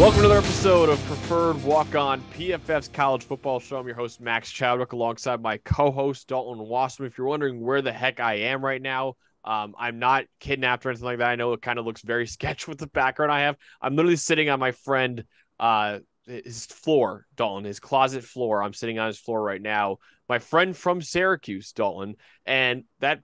Welcome to another episode of Preferred Walk-On, PFF's college football show. I'm your host, Max Chadwick, alongside my co-host, Dalton Wasserman. If you're wondering where the heck I am right now, I'm not kidnapped or anything like that. I know it kind of looks very sketch with the background I have. I'm literally sitting on my friend, his floor, Dalton, his closet floor. I'm sitting on his floor right now. My friend from Syracuse, Dalton, and that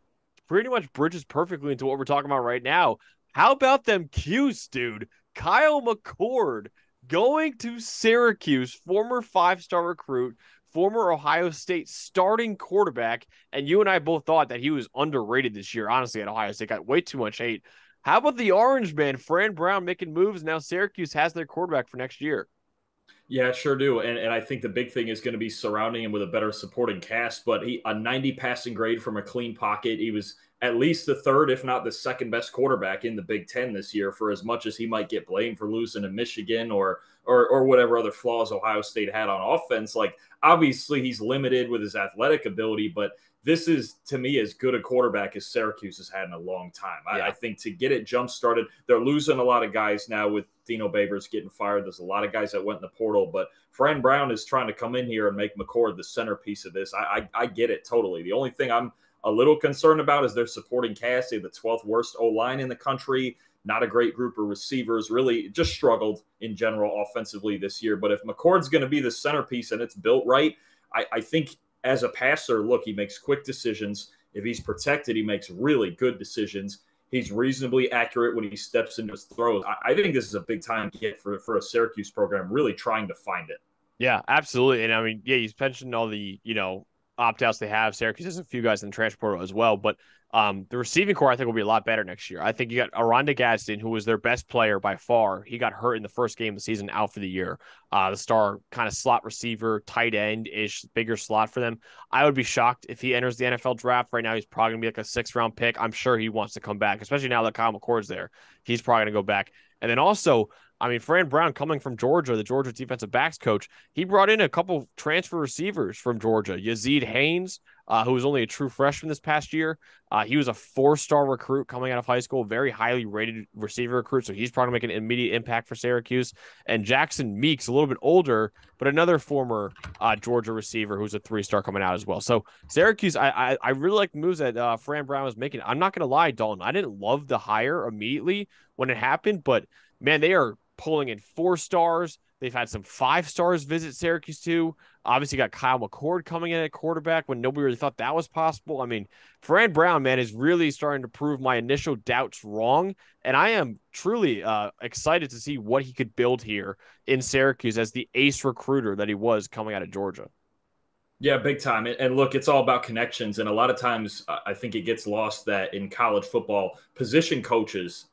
pretty much bridges perfectly into what we're talking about right now. How about them Cuse, dude? Kyle McCord going to Syracuse, former five-star recruit, former Ohio State starting quarterback, and you and I both thought that he was underrated this year, honestly, at Ohio State. Got way too much hate. How about the Orange Man, Fran Brown, making moves? Now Syracuse has their quarterback for next year. Yeah, sure do. And I think the big thing is going to be surrounding him with a better supporting cast. But a 90 passing grade from a clean pocket. He was at least the third, if not the second best quarterback in the Big Ten this year, for as much as he might get blamed for losing to Michigan or whatever other flaws Ohio State had on offense. Like, obviously he's limited with his athletic ability, but this is, to me, as good a quarterback as Syracuse has had in a long time. Yeah. I think to get it jump-started, they're losing a lot of guys now with Dino Babers getting fired. There's a lot of guys that went in the portal, but Fran Brown is trying to come in here and make McCord the centerpiece of this. I get it totally. The only thing I'm a little concerned about is their supporting cast. They have the 12th worst O-line in the country. Not a great group of receivers. Really just struggled in general offensively this year. But if McCord's going to be the centerpiece and it's built right, I think – as a passer, look, he makes quick decisions. If he's protected, he makes really good decisions. He's reasonably accurate when he steps into his throws. I think this is a big-time get for a Syracuse program, really trying to find it. Yeah, absolutely. And I mean, yeah, he's mentioned all the, opt-outs they have. Syracuse has a few guys in the transfer portal as well, but the receiving core I think will be a lot better next year. I think you got Aranda Gadsden, who was their best player by far. He got hurt in the first game of the season, out for the year. The star kind of slot receiver, tight end-ish, bigger slot for them. I would be shocked if he enters the NFL draft. Right now, he's probably going to be like a sixth-round pick. I'm sure he wants to come back, especially now that Kyle McCord's there. He's probably going to go back. And then also, I mean, Fran Brown coming from Georgia, the Georgia defensive backs coach, he brought in a couple transfer receivers from Georgia. Yazid Haynes, who was only a true freshman this past year. He was a four-star recruit coming out of high school, very highly rated receiver recruit, so he's probably making an immediate impact for Syracuse. And Jackson Meeks, a little bit older, but another former Georgia receiver who's a three-star coming out as well. So Syracuse, I really like the moves that Fran Brown was making. I'm not going to lie, Dalton, I didn't love the hire immediately when it happened, but, man, they are pulling in 4 stars. They've had some 5 stars visit Syracuse too. Obviously got Kyle McCord coming in at quarterback when nobody really thought that was possible. I mean, Fran Brown, man, is really starting to prove my initial doubts wrong. And I am truly excited to see what he could build here in Syracuse as the ace recruiter that he was coming out of Georgia. Yeah, big time. And look, it's all about connections. And a lot of times I think it gets lost that in college football, position coaches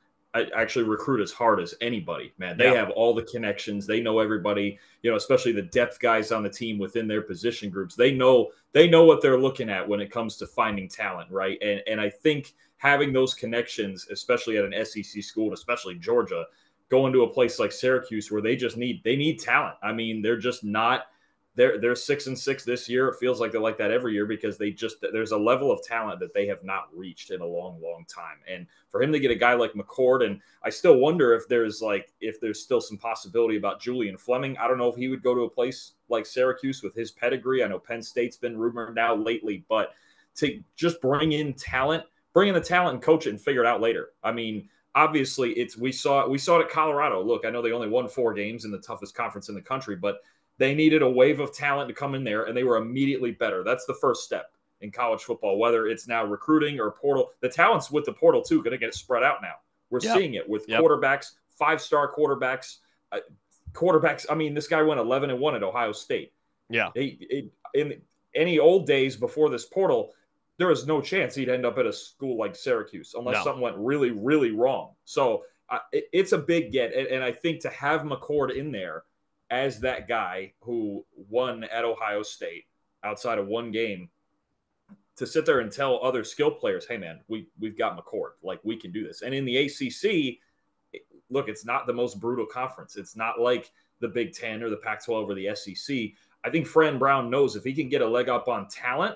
actually recruit as hard as anybody, man. They have all the connections. They know everybody, especially the depth guys on the team within their position groups. They know what they're looking at when it comes to finding talent, right? And I think having those connections, especially at an SEC school, especially Georgia, going to a place like Syracuse where they need talent. I mean, they're just not – they're 6-6 this year. It feels like they're like that every year because there's a level of talent that they have not reached in a long, long time. And for him to get a guy like McCord, and I still wonder if there's still some possibility about Julian Fleming. I don't know if he would go to a place like Syracuse with his pedigree. I know Penn State's been rumored now lately, but to just bring in the talent and coach it and figure it out later. I mean, obviously we saw it at Colorado. Look, I know they only won 4 games in the toughest conference in the country, but they needed a wave of talent to come in there, and they were immediately better. That's the first step in college football, whether it's now recruiting or portal. The talent's with the portal, too, going to get spread out now. We're seeing it with quarterbacks, 5-star quarterbacks. I mean, this guy went 11-1 at Ohio State. Yeah. In any old days before this portal, there was no chance he'd end up at a school like Syracuse unless something went really, really wrong. So it's a big get, and I think to have McCord in there as that guy who won at Ohio State outside of 1 game, to sit there and tell other skill players, hey, man, we've got McCord. Like, we can do this. And in the ACC, look, it's not the most brutal conference. It's not like the Big Ten or the Pac-12 or the SEC. I think Fran Brown knows if he can get a leg up on talent,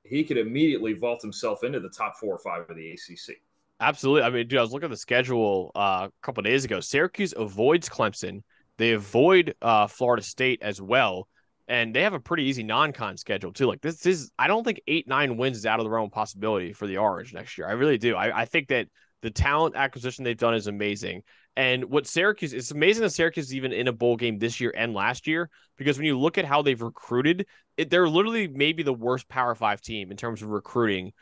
he could immediately vault himself into the top 4 or 5 of the ACC. Absolutely. I mean, dude, I was looking at the schedule a couple of days ago. Syracuse avoids Clemson. They avoid Florida State as well, and they have a pretty easy non-con schedule too. Like this is, I don't think 8-9 wins is out of the realm of possibility for the Orange next year. I really do. I think that the talent acquisition they've done is amazing. And what Syracuse, it's amazing that Syracuse is even in a bowl game this year and last year, because when you look at how they've recruited, they're literally maybe the worst Power Five team in terms of recruiting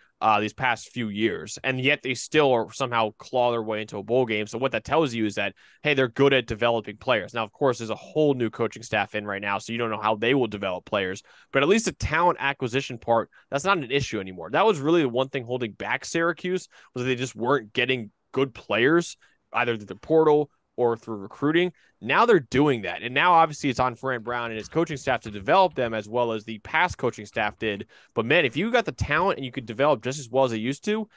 these past few years, and yet they still are somehow claw their way into a bowl game. So what that tells you is that, hey, they're good at developing players. Now, of course, there's a whole new coaching staff in right now, so you don't know how they will develop players, but at least the talent acquisition part, that's not an issue anymore. That was really the one thing holding back Syracuse, was that they just weren't getting good players either through the portal or through recruiting. Now they're doing that. And now obviously it's on Fran Brown and his coaching staff to develop them as well as the past coaching staff did. But man, if you got the talent and you could develop just as well as they used to,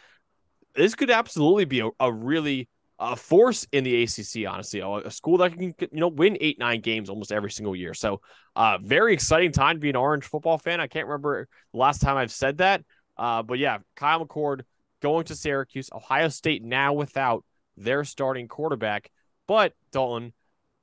this could absolutely be a really force in the ACC, honestly. A school that can, win 8-9 games almost every single year. So very exciting time to be an Orange football fan. I can't remember the last time I've said that. But yeah, Kyle McCord going to Syracuse, Ohio State now without their starting quarterback. But Dalton,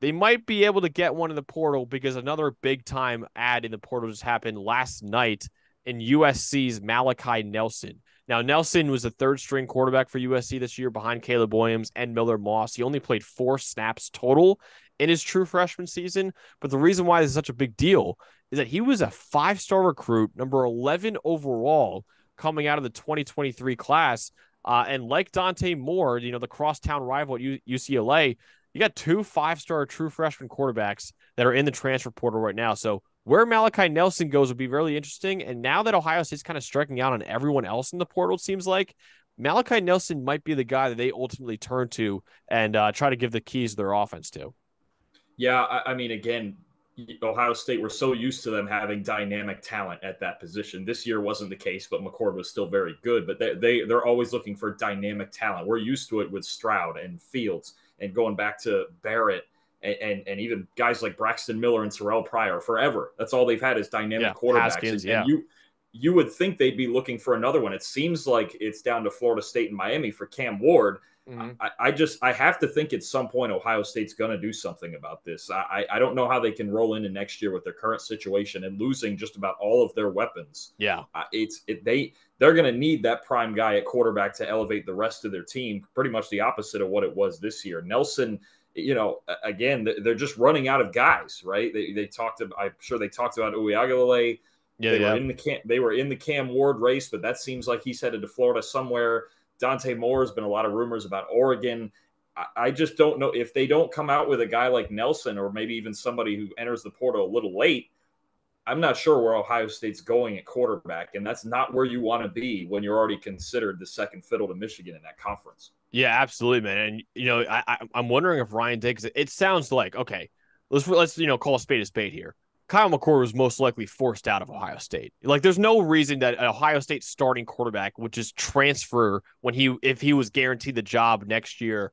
they might be able to get one in the portal because another big time ad in the portal just happened last night in USC's Malachi Nelson. Now, Nelson was the third string quarterback for USC this year behind Caleb Williams and Miller Moss. He only played 4 snaps total in his true freshman season. But the reason why this is such a big deal is that he was a 5-star recruit, number 11 overall, coming out of the 2023 class. And like Dante Moore, the crosstown rival at UCLA, you got 2 5-star true freshman quarterbacks that are in the transfer portal right now. So where Malachi Nelson goes will be really interesting. And now that Ohio State's kind of striking out on everyone else in the portal, it seems like Malachi Nelson might be the guy that they ultimately turn to and try to give the keys to their offense to. Yeah, I mean, again, Ohio State, we're so used to them having dynamic talent at that position. This year wasn't the case, but McCord was still very good. But they're always looking for dynamic talent. We're used to it with Stroud and Fields and going back to Barrett and even guys like Braxton Miller and Terrell Pryor forever. That's all they've had is dynamic quarterbacks. Haskins, and you would think they'd be looking for another one. It seems like it's down to Florida State and Miami for Cam Ward. Mm-hmm. I have to think at some point Ohio State's going to do something about this. I don't know how they can roll into next year with their current situation and losing just about all of their weapons. Yeah, they're going to need that prime guy at quarterback to elevate the rest of their team. Pretty much the opposite of what it was this year. Nelson, again, they're just running out of guys, right? I'm sure they talked about Uiagalelei. They were in the Cam Ward race, but that seems like he's headed to Florida somewhere. Dante Moore has been a lot of rumors about Oregon. I just don't know if they don't come out with a guy like Nelson or maybe even somebody who enters the portal a little late. I'm not sure where Ohio State's going at quarterback, and that's not where you want to be when you're already considered the second fiddle to Michigan in that conference. Yeah, absolutely, man. And I'm wondering if Ryan Day, because it sounds like, okay, let's call a spade here. Kyle McCord was most likely forced out of Ohio State. Like, there's no reason that an Ohio State starting quarterback would just transfer if he was guaranteed the job next year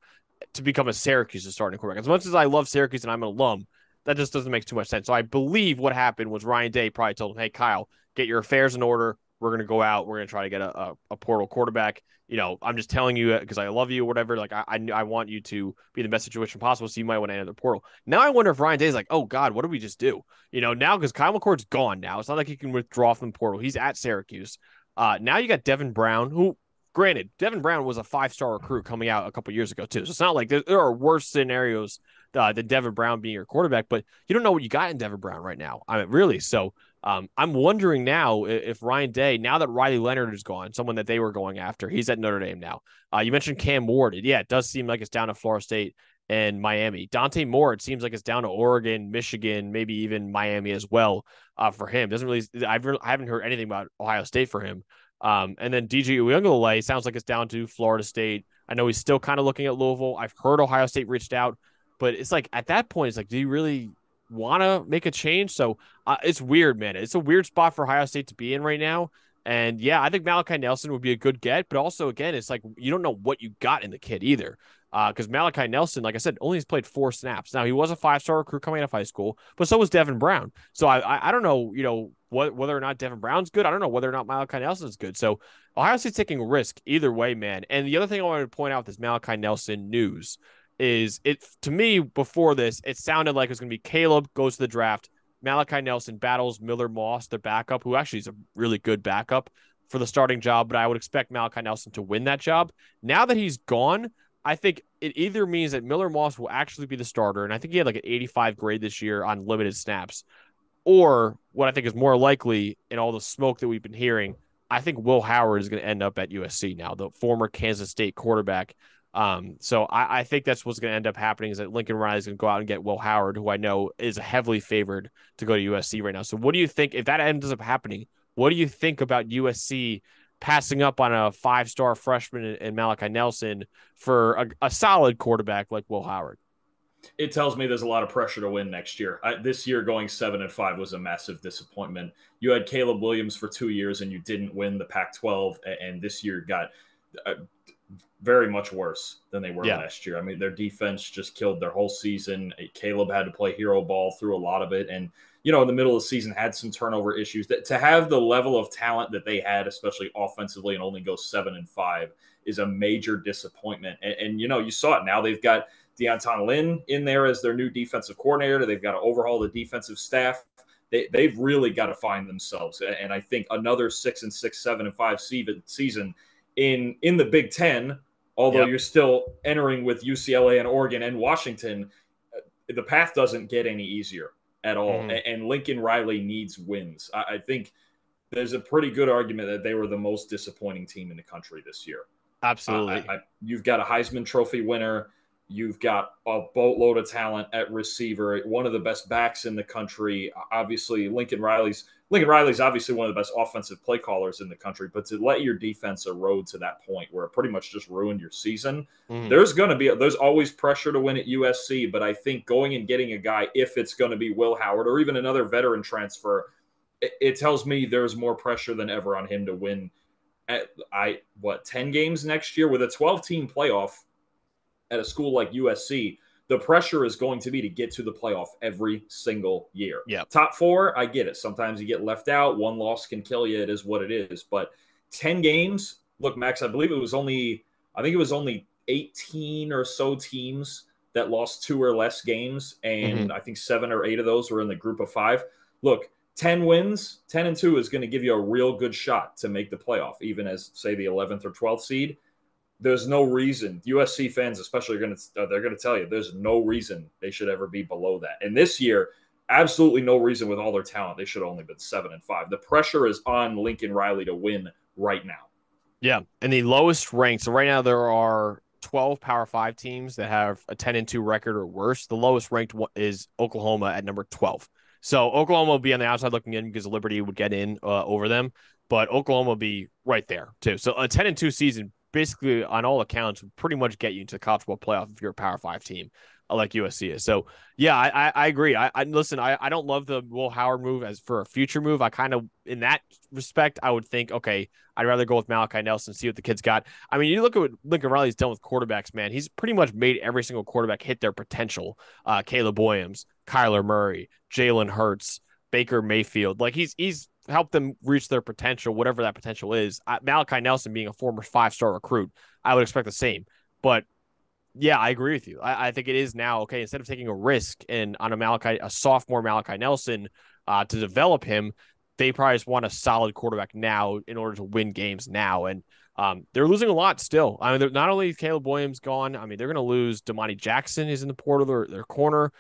to become a Syracuse starting quarterback. As much as I love Syracuse and I'm an alum, that just doesn't make too much sense. So I believe what happened was Ryan Day probably told him, hey, Kyle, get your affairs in order. We're going to go out. We're going to try to get a portal quarterback. I'm just telling you because I love you or whatever. Like, I want you to be in the best situation possible, so you might want to enter the portal. Now I wonder if Ryan Day's like, oh, God, what did we just do? Now because Kyle McCord's gone now. It's not like he can withdraw from the portal. He's at Syracuse. Now you got Devin Brown, who, granted, Devin Brown was a 5-star recruit coming out a couple years ago, too. So it's not like there are worse scenarios than Devin Brown being your quarterback, but you don't know what you got in Devin Brown right now. I mean, really. So I'm wondering now if Ryan Day, now that Riley Leonard is gone, someone that they were going after, he's at Notre Dame now. You mentioned Cam Ward. Yeah, it does seem like it's down to Florida State and Miami. Dante Moore, it seems like it's down to Oregon, Michigan, maybe even Miami as well for him. I haven't heard anything about Ohio State for him. And then DJ Uiagalelei sounds like it's down to Florida State. I know he's still kind of looking at Louisville. I've heard Ohio State reached out, but it's like at that point, it's like, do you really want to make a change? So it's weird, man. It's a weird spot for Ohio State to be in right now. And yeah, I think Malachi Nelson would be a good get, but also again, it's like you don't know what you got in the kid either. Because Malachi Nelson, like I said, only has played 4 snaps. Now he was a 5-star recruit coming out of high school, but so was Devin Brown. So I don't know, whether or not Devin Brown's good. I don't know whether or not Malachi Nelson's good. So Ohio State's taking a risk either way, man. And the other thing I wanted to point out with this Malachi Nelson news is it to me before this, it sounded like it was going to be Caleb goes to the draft, Malachi Nelson battles Miller Moss, their backup, who actually is a really good backup for the starting job, but I would expect Malachi Nelson to win that job. Now that he's gone, I think it either means that Miller Moss will actually be the starter, and I think he had like an 85 grade this year on limited snaps, or what I think is more likely in all the smoke that we've been hearing, I think Will Howard is going to end up at USC now, the former Kansas State quarterback. So I think that's what's going to end up happening is that Lincoln Riley is going to go out and get Will Howard, who I know is heavily favored to go to USC right now. So what do you think if that ends up happening? What do you think about USC passing up on a 5-star freshman in Malachi Nelson for a solid quarterback like Will Howard? It tells me there's a lot of pressure to win next year. This year going 7-5 was a massive disappointment. You had Caleb Williams for 2 years and you didn't win the Pac-12, and this year got very much worse than they were last year. I mean, their defense just killed their whole season. Caleb had to play hero ball through a lot of it, and in the middle of the season had some turnover issues. To have the level of talent that they had, especially offensively, and only go 7-5 is a major disappointment. And you saw it now. They've got Deonton Lynn in there as their new defensive coordinator. They've got to overhaul the defensive staff. They've really got to find themselves. And I think another 6-6, 7-5 season in the Big Ten, although you're still entering with UCLA and Oregon and Washington, the path doesn't get any easier at all. And Lincoln Riley needs wins. I think there's a pretty good argument that they were the most disappointing team in the country this year. Absolutely. You've got a Heisman Trophy winner. You've got a boatload of talent at receiver, one of the best backs in the country. Obviously, Lincoln Riley's obviously one of the best offensive play callers in the country, but to let your defense erode to that point where it pretty much just ruined your season, there's always pressure to win at USC, but I think going and getting a guy, if it's going to be Will Howard or even another veteran transfer, it tells me there's more pressure than ever on him to win at 10 games next year with a 12-team playoff. At a school like USC, the pressure is going to be to get to the playoff every single year. Top 4, I get it. Sometimes you get left out. One loss can kill you. It is what it is. But 10 games, look, Max, I think it was only 18 or so teams that lost 2 or less games. And I think 7 or 8 of those were in the group of 5. Look, 10 wins, 10-2 is going to give you a real good shot to make the playoff, even as, say, the 11th or 12th seed. There's no reason USC fans, especially, they're going to tell you there's no reason they should ever be below that. And this year, absolutely no reason with all their talent. They should have only been 7-5. The pressure is on Lincoln Riley to win right now. Yeah. And the lowest ranked. So right now there are 12 Power 5 teams that have a 10-2 record or worse. The lowest ranked is Oklahoma at number 12. So Oklahoma will be on the outside looking in because Liberty would get in over them, but Oklahoma will be right there too. So a 10-2 season basically on all accounts would pretty much get you into the college football playoff if you're a Power 5 team like USC is. So yeah, I agree. I listen, I don't love the Will Howard move as for a future move. I kind of, in that respect, I would think, okay, I'd rather go with Malachi Nelson, see what the kid's got. I mean, you look at what Lincoln Riley's done with quarterbacks, man. He's pretty much made every single quarterback hit their potential. Caleb Williams, Kyler Murray, Jalen Hurts, Baker Mayfield. Like he's help them reach their potential, whatever that potential is. Malachi Nelson being a former 5-star recruit, I would expect the same. But yeah, I agree with you. I think it is now, okay, instead of taking a risk on a sophomore Malachi Nelson to develop him, they probably just want a solid quarterback now in order to win games now. And they're losing a lot still. I mean, not only is Caleb Williams gone, I mean, they're going to lose Damani Jackson is in the portal, their corner.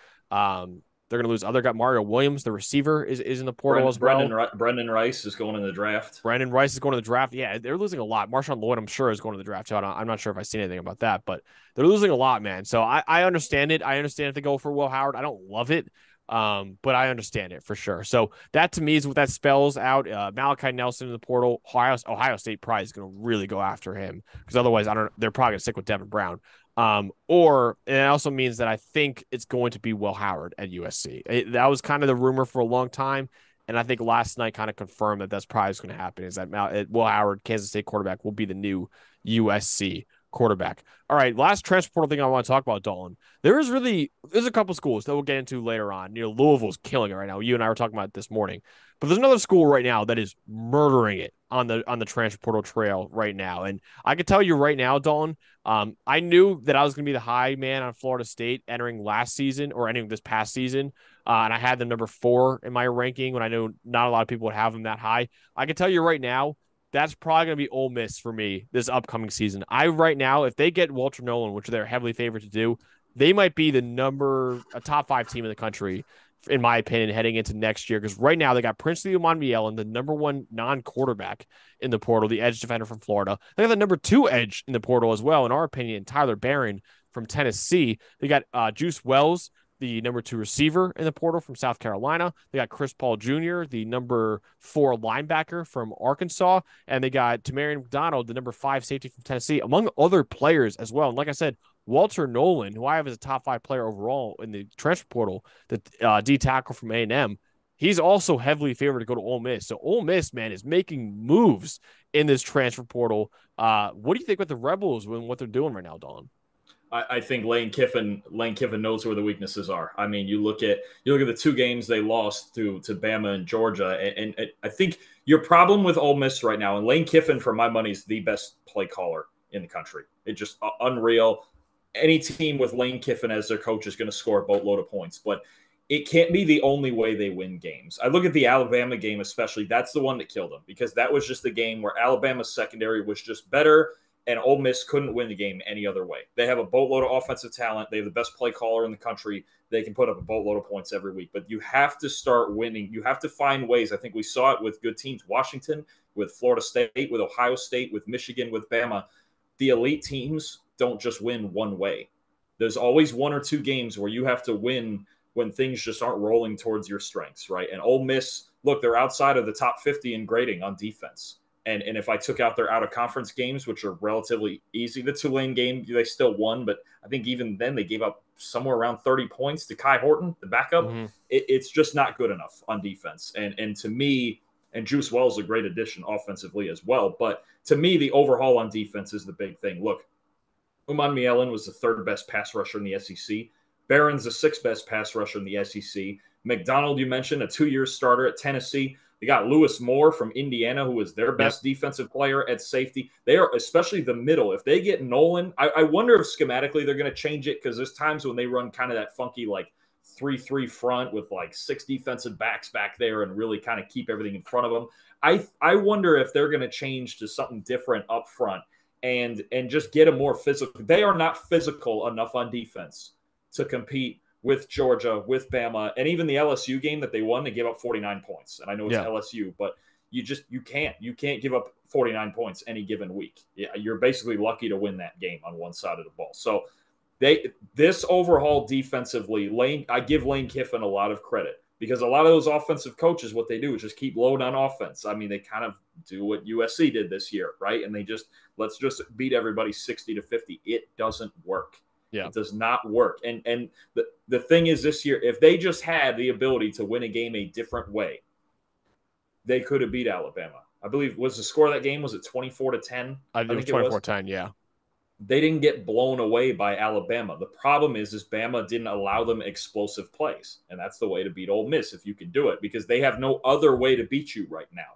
They're going to lose other guy. Mario Williams, the receiver, is in the portal as well. Brendan Rice is going in the draft. Brandon Rice is going to the draft. Yeah, they're losing a lot. Marshawn Lloyd, I'm sure, is going to the draft. So I'm not sure if I've seen anything about that, but they're losing a lot, man. So I understand it. I understand if they go for Will Howard. I don't love it, but I understand it for sure. So that to me is what that spells out. Malachi Nelson in the portal. Ohio State probably is going to really go after him because otherwise they're probably going to stick with Devin Brown. Or it also means that I think it's going to be Will Howard at USC. That was kind of the rumor for a long time, and I think last night kind of confirmed that that's probably what's going to happen. Is that Will Howard, Kansas State quarterback, will be the new USC quarterback. All right, last transfer portal thing I want to talk about, Dalton. There's a couple schools that we'll get into later on. Louisville's killing it right now. You and I were talking about it this morning. But there's another school right now that is murdering it on the transfer portal trail right now. And I can tell you right now, Dalton, I knew that I was going to be the high man on Florida State entering last season or entering this past season. And I had them number 4 in my ranking when I knew not a lot of people would have them that high. I can tell you right now, that's probably going to be Ole Miss for me this upcoming season. Right now, if they get Walter Nolan, which they're heavily favored to do, they might be a top 5 team in the country, in my opinion, heading into next year. Because right now they got Princely Umanmielen, the number 1 non-quarterback in the portal, the edge defender from Florida. They got the number 2 edge in the portal as well, in our opinion, Tyler Barron from Tennessee. They got Juice Wells, the number 2 receiver in the portal from South Carolina. They got Chris Paul Jr., the number 4 linebacker from Arkansas. And they got Tamarion McDonald, the number 5 safety from Tennessee, among other players as well. And like I said, Walter Nolan, who I have as a top 5 player overall in the transfer portal, the D tackle from A&M, he's also heavily favored to go to Ole Miss. So Ole Miss, man, is making moves in this transfer portal. What do you think with the Rebels and what they're doing right now, Don? I think Lane Kiffin knows where the weaknesses are. I mean, you look at the 2 games they lost to Bama and Georgia, and I think your problem with Ole Miss right now, and Lane Kiffin, for my money, is the best play caller in the country. It's just unreal. Any team with Lane Kiffin as their coach is going to score a boatload of points, but it can't be the only way they win games. I look at the Alabama game especially. That's the one that killed them, because that was just the game where Alabama's secondary was just better, and Ole Miss couldn't win the game any other way. They have a boatload of offensive talent. They have the best play caller in the country. They can put up a boatload of points every week. But you have to start winning. You have to find ways. I think we saw it with good teams. Washington, with Florida State, with Ohio State, with Michigan, with Bama. The elite teams don't just win one way. There's always 1 or 2 games where you have to win when things just aren't rolling towards your strengths, right? And Ole Miss, look, they're outside of the top 50 in grading on defense. And if I took out their out-of-conference games, which are relatively easy, the Tulane game, they still won. But I think even then they gave up somewhere around 30 points to Kai Horton, the backup. Mm-hmm. It's just not good enough on defense. And to me, and Juice Wells is a great addition offensively as well. But to me, the overhaul on defense is the big thing. Look, Umanmielen was the 3rd best pass rusher in the SEC. Barron's the 6th best pass rusher in the SEC. McDonald, you mentioned, a 2-year starter at Tennessee. They got Lewis Moore from Indiana, who was their best defensive player at safety. They are, especially the middle. If they get Nolan, I wonder if schematically they're going to change it, because there's times when they run kind of that funky like 3-3 front with like 6 defensive backs back there and really kind of keep everything in front of them. I wonder if they're going to change to something different up front and just get a more physical. They are not physical enough on defense to compete with Georgia, with Bama, and even the LSU game that they won, they gave up 49 points. And I know it's LSU, but you can't give up 49 points any given week. Yeah, you're basically lucky to win that game on one side of the ball. So this overhaul defensively, I give Lane Kiffin a lot of credit, because a lot of those offensive coaches, what they do is just keep loading on offense. I mean, they kind of do what USC did this year, right? And let's just beat everybody 60-50. It doesn't work. Yeah. It does not work. And the thing is, this year, if they just had the ability to win a game a different way, they could have beat Alabama. I believe, was the score of that game, was it 24-10? I think it was 24-10, yeah. They didn't get blown away by Alabama. The problem is Bama didn't allow them explosive plays. And that's the way to beat Ole Miss, if you can do it, because they have no other way to beat you right now.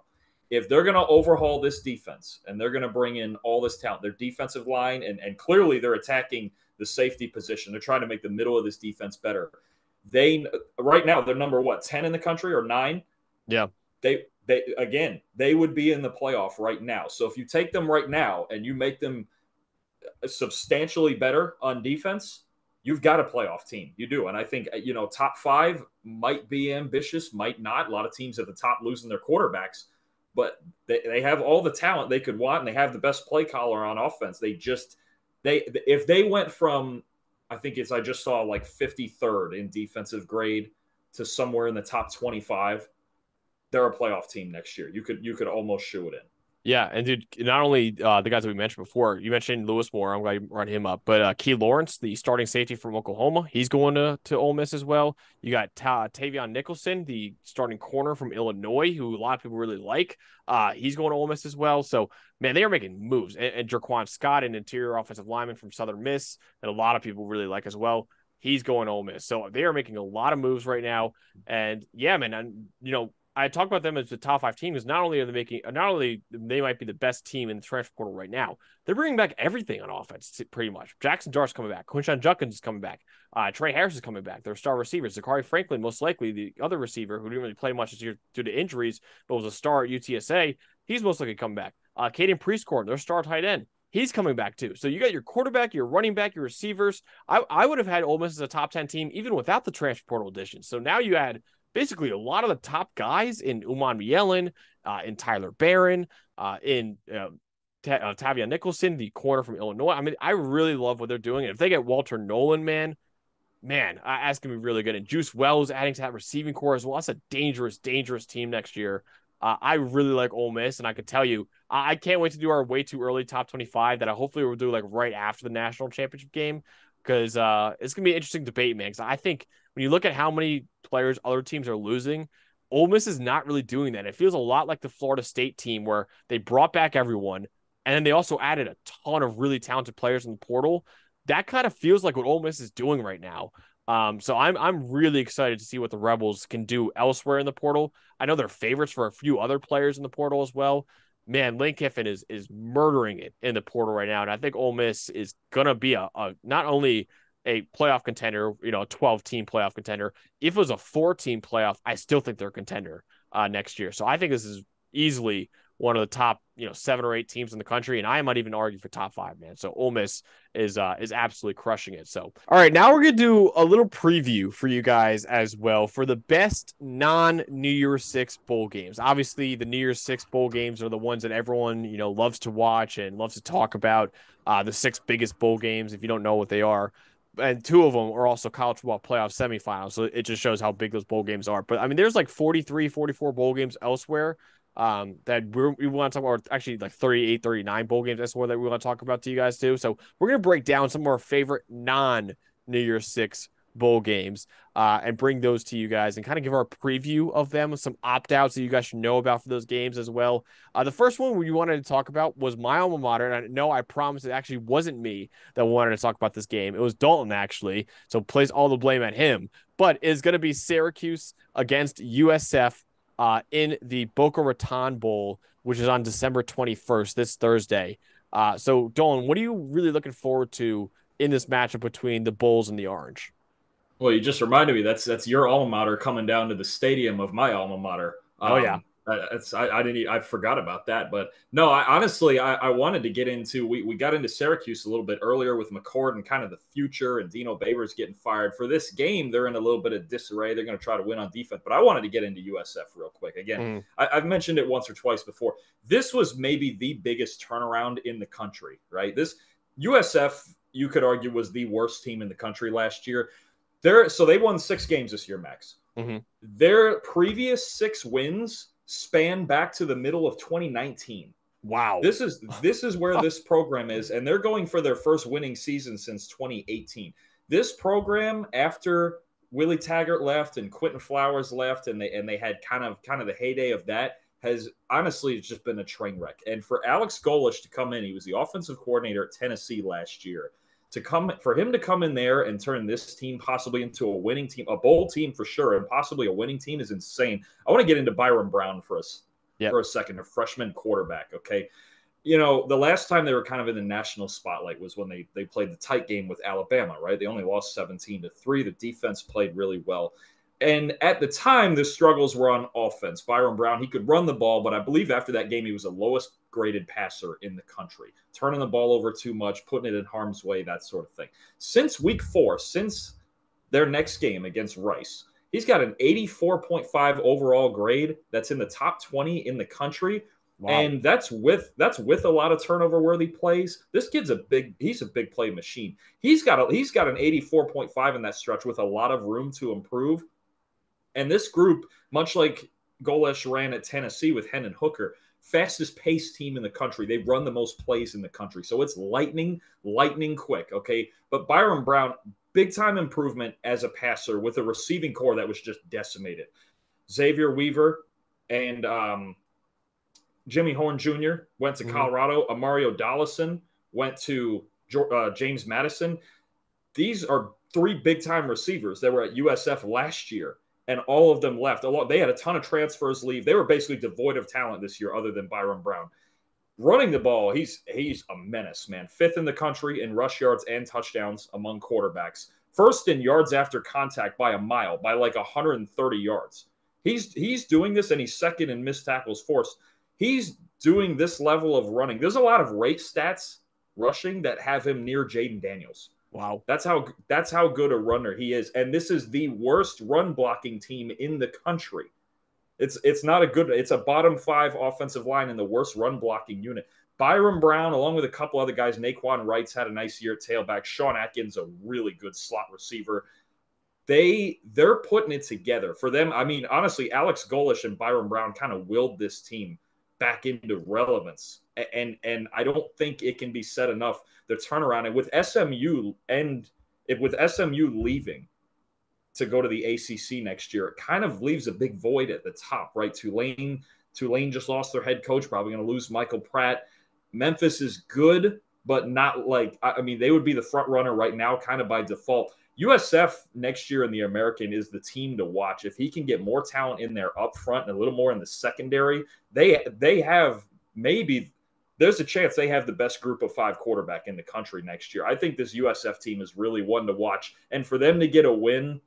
If they're going to overhaul this defense and they're going to bring in all this talent, their defensive line, and clearly they're attacking the safety position. They're trying to make the middle of this defense better. Right now, they're number 10 in the country or 9? Yeah. They would be in the playoff right now. So if you take them right now and you make them substantially better on defense, you've got a playoff team. You do. And I think, top 5 might be ambitious, might not. A lot of teams at the top losing their quarterbacks, but they have all the talent they could want, and they have the best play caller on offense. If they went from, I just saw like 53rd in defensive grade to somewhere in the top 25, they're a playoff team next year. You could almost shoe it in. Yeah, and dude, not only the guys that we mentioned before, you mentioned Lewis Moore. I'm glad you brought him up, but Key Lawrence, the starting safety from Oklahoma, he's going to Ole Miss as well. You got Tavion Nicholson, the starting corner from Illinois, who a lot of people really like. He's going to Ole Miss as well. So man, they are making moves. And Jaquan Scott, an interior offensive lineman from Southern Miss, that a lot of people really like as well. He's going to Ole Miss. So they are making a lot of moves right now. And yeah, man, and I talk about them as the top five team because not only they might be the best team in the transfer portal right now, they're bringing back everything on offense pretty much. Jackson Dart's coming back. Quinshon Judkins is coming back. Trey Harris is coming back. Their star receivers. Zachary Franklin, most likely the other receiver who didn't really play much this year due to injuries, but was a star at UTSA. He's most likely coming back. Caden Prieskorn, their star tight end. He's coming back too. So you got your quarterback, your running back, your receivers. I would have had Ole Miss as a top 10 team even without the transfer portal additions. So now you add basically a lot of the top guys in Uman Mielen, in Tyler Barron, in Tavion Nicholson, the corner from Illinois. I mean, I really love what they're doing. And if they get Walter Nolan, man, that's going to be really good. And Juice Wells adding to that receiving core as well. That's a dangerous, dangerous team next year. I really like Ole Miss, and I can tell you, I can't wait to do our way too early top 25 that I hopefully will do like right after the national championship game because it's going to be an interesting debate, man. Because I think when you look at how many players other teams are losing, Ole Miss is not really doing that. It feels a lot like the Florida State team where they brought back everyone, and then they also added a ton of really talented players in the portal. That kind of feels like what Ole Miss is doing right now. So I'm really excited to see what the Rebels can do elsewhere in the portal. I know they're favorites for a few other players in the portal as well. Man, Lane Kiffin is murdering it in the portal right now, and I think Ole Miss is gonna be a not only a playoff contender, a 12-team playoff contender. If it was a 4-team playoff, I still think they're a contender next year. So I think this is easily one of the top, 7 or 8 teams in the country, and I might even argue for top 5, man. So Ole Miss is absolutely crushing it. So, all right, now we're gonna do a little preview for you guys as well for the best non-New Year's Six bowl games. Obviously, the New Year's Six bowl games are the ones that everyone loves to watch and loves to talk about. The 6 biggest bowl games, if you don't know what they are. And 2 of them are also college football playoff semifinals. So it just shows how big those bowl games are. But I mean, there's like 43, 44 bowl games elsewhere that we want to talk about, actually like 38, 39 bowl games. That's one that we want to talk about to you guys too. So we're going to break down some of our favorite non-New Year's Six bowl games and bring those to you guys and kind of give our preview of them with some opt-outs that you guys should know about for those games as well. The first one we wanted to talk about was my alma mater, and I promise it actually wasn't me that wanted to talk about this game. It was Dalton, actually, so place all the blame at him, but it's going to be Syracuse against USF in the Boca Raton Bowl, which is on December 21st, this Thursday. So, Dolan, what are you really looking forward to in this matchup between the Bulls and the Orange? Well, you just reminded me that's your alma mater coming down to the stadium of my alma mater. Oh, yeah. I forgot about that, but no, I wanted to get into we got into Syracuse a little bit earlier with McCord and kind of the future and Dino Babers getting fired for this game. They're in a little bit of disarray. They're going to try to win on defense, but I wanted to get into USF real quick. Again, I've mentioned it once or twice before. This was maybe the biggest turnaround in the country, right? This USF, you could argue, was the worst team in the country last year. So they won 6 games this year, Max. Mm-hmm. Their previous 6 wins span back to the middle of 2019. Wow. This is where this program is, and they're going for their first winning season since 2018. This program, after Willie Taggart left and Quentin Flowers left, and they had kind of the heyday of that, has honestly just been a train wreck. And for Alex Golesh to come in, he was the offensive coordinator at Tennessee last year. For him to come in there and turn this team possibly into a winning team, a bowl team for sure, and possibly a winning team is insane. I want to get into Byron Brown for a second, a freshman quarterback. Okay. The last time they were kind of in the national spotlight was when they played the tight game with Alabama, right? They only lost 17-3. The defense played really well. And at the time, the struggles were on offense. Byron Brown, he could run the ball, but I believe after that game, he was the lowest graded passer in the country, turning the ball over too much, putting it in harm's way, that sort of thing. Since week 4, since their next game against Rice, he's got an 84.5 overall grade. That's in the top 20 in the country. Wow. And that's with a lot of turnover worthy plays. This kid's he's a big play machine. He's got an 84.5 in that stretch with a lot of room to improve. And this group, much like Golesh ran at Tennessee with Hendon Hooker, fastest paced team in the country. They run the most plays in the country. So it's lightning quick, okay? But Byron Brown, big time improvement as a passer with a receiving core that was just decimated. Xavier Weaver and Jimmy Horn Jr. went to Colorado. Amario Dollison went to James Madison. These are three big-time receivers that were at USF last year, and all of them left. They had a ton of transfers leave. They were basically devoid of talent this year other than Byron Brown. Running the ball, he's a menace, man. 5th in the country in rush yards and touchdowns among quarterbacks. 1st in yards after contact by a mile, by like 130 yards. He's doing this, and he's 2nd in missed tackles forced. He's doing this level of running. There's a lot of race stats rushing that have him near Jaden Daniels. Wow. That's how good a runner he is. And this is the worst run blocking team in the country. It's not a good, it's a bottom 5 offensive line in the worst run blocking unit. Byron Brown, along with a couple other guys, Naquan Wright's had a nice year at tailback. Sean Atkins, a really good slot receiver. They're putting it together. For them, I mean, honestly, Alex Golish and Byron Brown kind of willed this team back into relevance. And I don't think it can be said enough. The turnaround, and with SMU leaving to go to the ACC next year, it kind of leaves a big void at the top, right? Tulane just lost their head coach, probably going to lose Michael Pratt. Memphis is good, but not like, I mean, they would be the front runner right now, kind of by default. USF next year in the American is the team to watch. If he can get more talent in there up front and a little more in the secondary, they have maybe there's a chance they have the best group of 5 quarterback in the country next year. I think this USF team is really one to watch. And for them to get a win,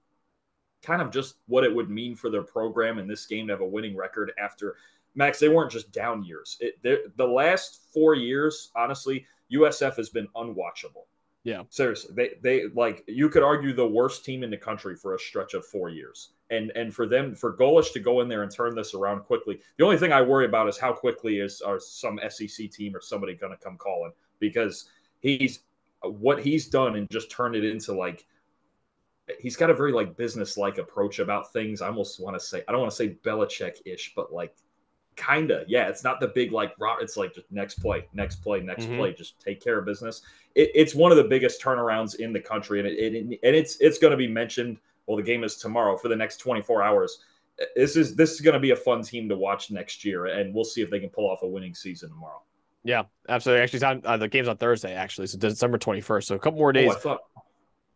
kind of just what it would mean for their program in this game to have a winning record after, Max, they weren't just down years. The last 4 years, honestly, USF has been unwatchable. Yeah. Seriously. They like, you could argue the worst team in the country for a stretch of 4 years. And for Golish to go in there and turn this around quickly, the only thing I worry about is how quickly are some SEC team or somebody going to come calling, because what he's done and just turned it into, like, he's got a very like business-like approach about things. I almost want to say, I don't want to say Belichick-ish, but like kind of, yeah. It's not the big like, it's like just next play, just take care of business. It's one of the biggest turnarounds in the country, and it's going to be mentioned. Well, the game is tomorrow for the next 24 hours. This is going to be a fun team to watch next year, and we'll see if they can pull off a winning season tomorrow. Yeah, absolutely. Actually, the game's on Thursday, actually, so December 21st. So a couple more days. I thought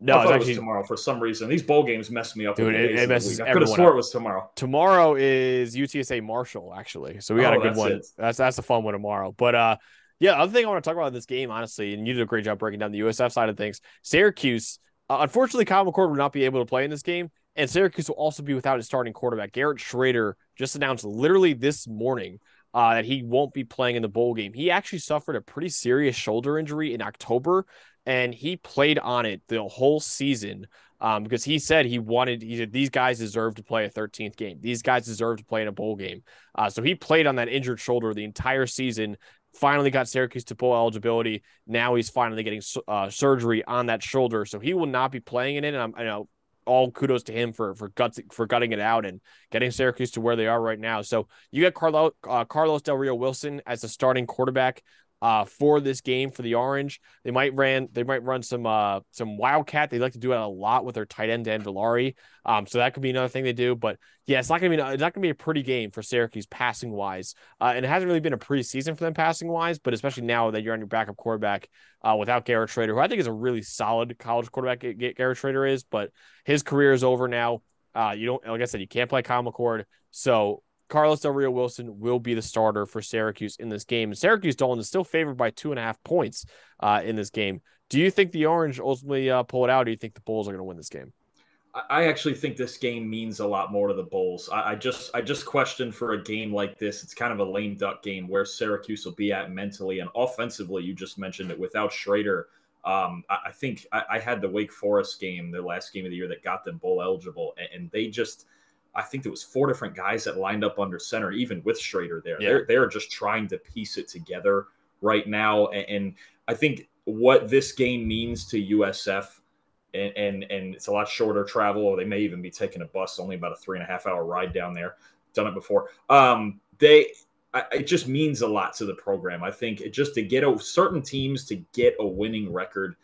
it's it was tomorrow for some reason. These bowl games mess me up. Dude, it messes I could have swore it was tomorrow. Tomorrow is UTSA Marshall, actually. So we got a good one. That's a fun one tomorrow. But yeah, the other thing I want to talk about in this game, honestly, and you did a great job breaking down the USF side of things. Syracuse, unfortunately, Kyle McCord will not be able to play in this game, and Syracuse will also be without his starting quarterback. Garrett Schrader just announced literally this morning that he won't be playing in the bowl game. He actually suffered a pretty serious shoulder injury in October, and he played on it the whole season because he said these guys deserve to play a 13th game. These guys deserve to play in a bowl game. So he played on that injured shoulder the entire season, finally got Syracuse to bowl eligibility. Now he's finally getting surgery on that shoulder. So he will not be playing in it. And I know all kudos to him for gutting it out and getting Syracuse to where they are right now. So you got Carlos Del Rio Wilson as the starting quarterback for this game for the Orange. They might run some Wildcat. They like to do it a lot with their tight end Dan Villari. So that could be another thing they do. But yeah, it's not gonna be a pretty game for Syracuse passing wise. And it hasn't really been a pretty season for them passing wise, but especially now that you're on your backup quarterback without Garrett Schrader, who I think is a really solid college quarterback. Garrett Schrader is, but his career is over now. Like I said, you can't play Kyle McCord. So Carlos Del Rio Wilson will be the starter for Syracuse in this game. And Syracuse, Dalton, is still favored by 2.5 points in this game. Do you think the Orange ultimately pull it out, or do you think the Bulls are going to win this game? I actually think this game means a lot more to the Bulls. I just question for a game like this. It's kind of a lame duck game where Syracuse will be at mentally and offensively. You just mentioned it without Schrader. I think I had the Wake Forest game, the last game of the year that got them bowl eligible, and they just. I think there was 4 different guys that lined up under center, even with Schrader there. Yeah. They're just trying to piece it together right now. And I think what this game means to USF, and it's a lot shorter travel, or they may even be taking a bus, only about a 3.5 hour ride down there. Done it before. I it just means a lot to the program. I think just to get certain teams to get a winning record,